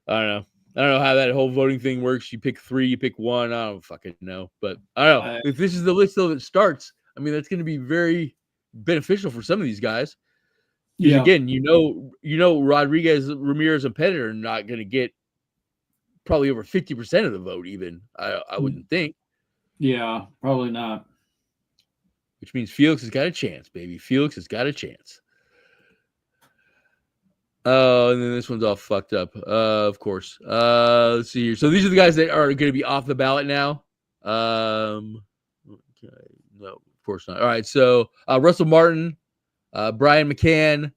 [SPEAKER 1] I don't know. I don't know how that whole voting thing works. You pick 3, you pick 1. I don't fucking know. But I don't know. If this is the list though that starts, I mean, that's going to be very beneficial for some of these guys. Yeah. Again, Rodriguez, Ramirez, and Pettit are not going to get probably over 50% of the vote. Even I wouldn't think.
[SPEAKER 3] Yeah, probably not.
[SPEAKER 1] Which means Felix has got a chance, baby. Felix has got a chance. Oh, and then this one's all fucked up. Of course. Let's see here. So these are the guys that are going to be off the ballot now. Okay. No, of course not. All right. So Russell Martin, Brian McCann,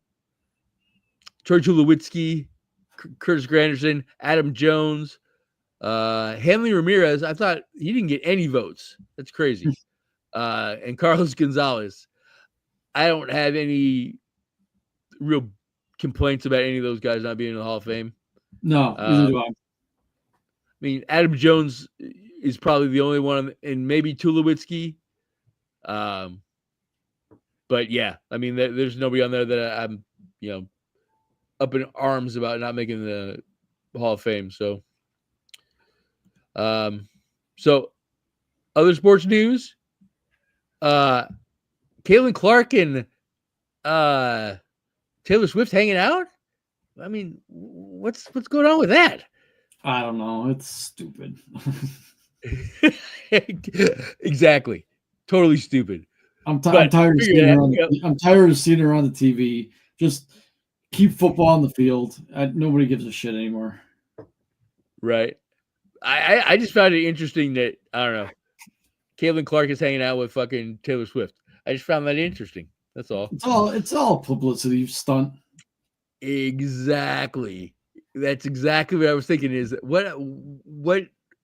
[SPEAKER 1] Troy Tulowitzki, Curtis Granderson, Adam Jones, Hanley Ramirez. I thought he didn't get any votes. That's crazy. And Carlos Gonzalez. I don't have any real complaints about any of those guys not being in the Hall of Fame.
[SPEAKER 3] No, neither do I.
[SPEAKER 1] I mean, Adam Jones is probably the only one, and maybe Tulowitzki. But yeah, I mean, there's nobody on there that I'm, up in arms about not making the Hall of Fame. So, so other sports news. Caitlin Clark and Taylor Swift hanging out. I mean, what's going on with that?
[SPEAKER 3] I don't know. It's stupid.
[SPEAKER 1] Exactly. Totally stupid.
[SPEAKER 3] I'm
[SPEAKER 1] But
[SPEAKER 3] tired of
[SPEAKER 1] figure
[SPEAKER 3] seeing
[SPEAKER 1] that,
[SPEAKER 3] her on.
[SPEAKER 1] you know,
[SPEAKER 3] I'm tired of seeing her on the TV. Just keep football on the field. Nobody gives a shit anymore.
[SPEAKER 1] right. I just found it interesting that, I don't know, Caitlin Clark is hanging out with fucking Taylor Swift. I just found that interesting. That's all.
[SPEAKER 3] It's all publicity stunt.
[SPEAKER 1] Exactly. That's exactly what I was thinking. Is what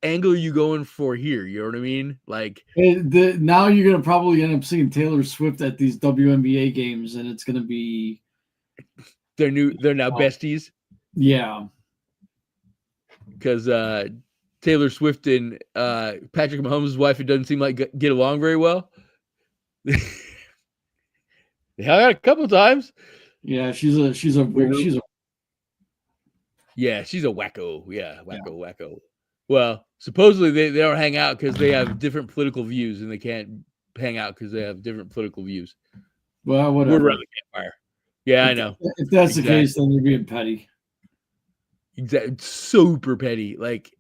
[SPEAKER 1] angle are you going for here? You know what I mean? Like,
[SPEAKER 3] Now you're gonna probably end up seeing Taylor Swift at these WNBA games, and it's gonna be
[SPEAKER 1] they're now besties
[SPEAKER 3] yeah.
[SPEAKER 1] because Taylor Swift and Patrick Mahomes' wife, it doesn't seem like get along very well. They hung out a couple of times.
[SPEAKER 3] Yeah, she's a
[SPEAKER 1] Yeah, she's a wacko. Yeah, wacko. Well, supposedly they don't hang out because they have different political views, and they can't hang out because they have different political views.
[SPEAKER 3] well,
[SPEAKER 1] We're
[SPEAKER 3] whatever.
[SPEAKER 1] around the campfire. Yeah, I know.
[SPEAKER 3] If that's the case, then you're being petty.
[SPEAKER 1] Exactly. Super petty. Like,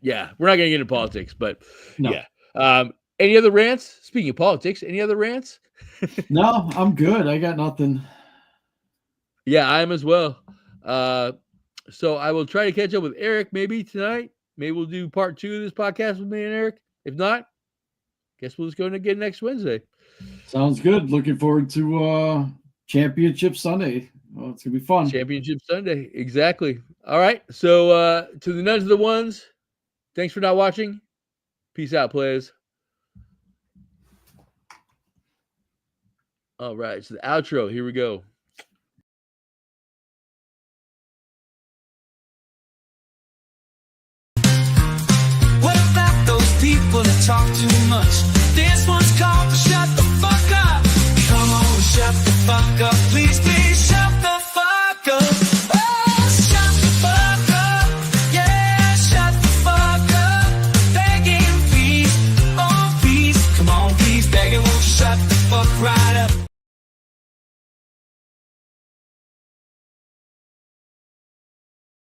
[SPEAKER 1] yeah, we're not gonna get into politics, but
[SPEAKER 3] No.
[SPEAKER 1] yeah. Any other rants? Speaking of politics, any other rants?
[SPEAKER 3] No, I'm good. I got nothing.
[SPEAKER 1] Yeah, I am as well. So I will try to catch up with Eric maybe tonight. Maybe we'll do part 2 of this podcast with me and Eric. If not, guess we'll just go again next Wednesday.
[SPEAKER 3] Sounds good. Looking forward to Championship Sunday. Well, it's gonna be fun.
[SPEAKER 1] Championship Sunday. Exactly. All right. So to the nuns of the ones, thanks for not watching. Peace out, players. All right. So the outro. Here we go.
[SPEAKER 2] What about those people that talk too much? There's one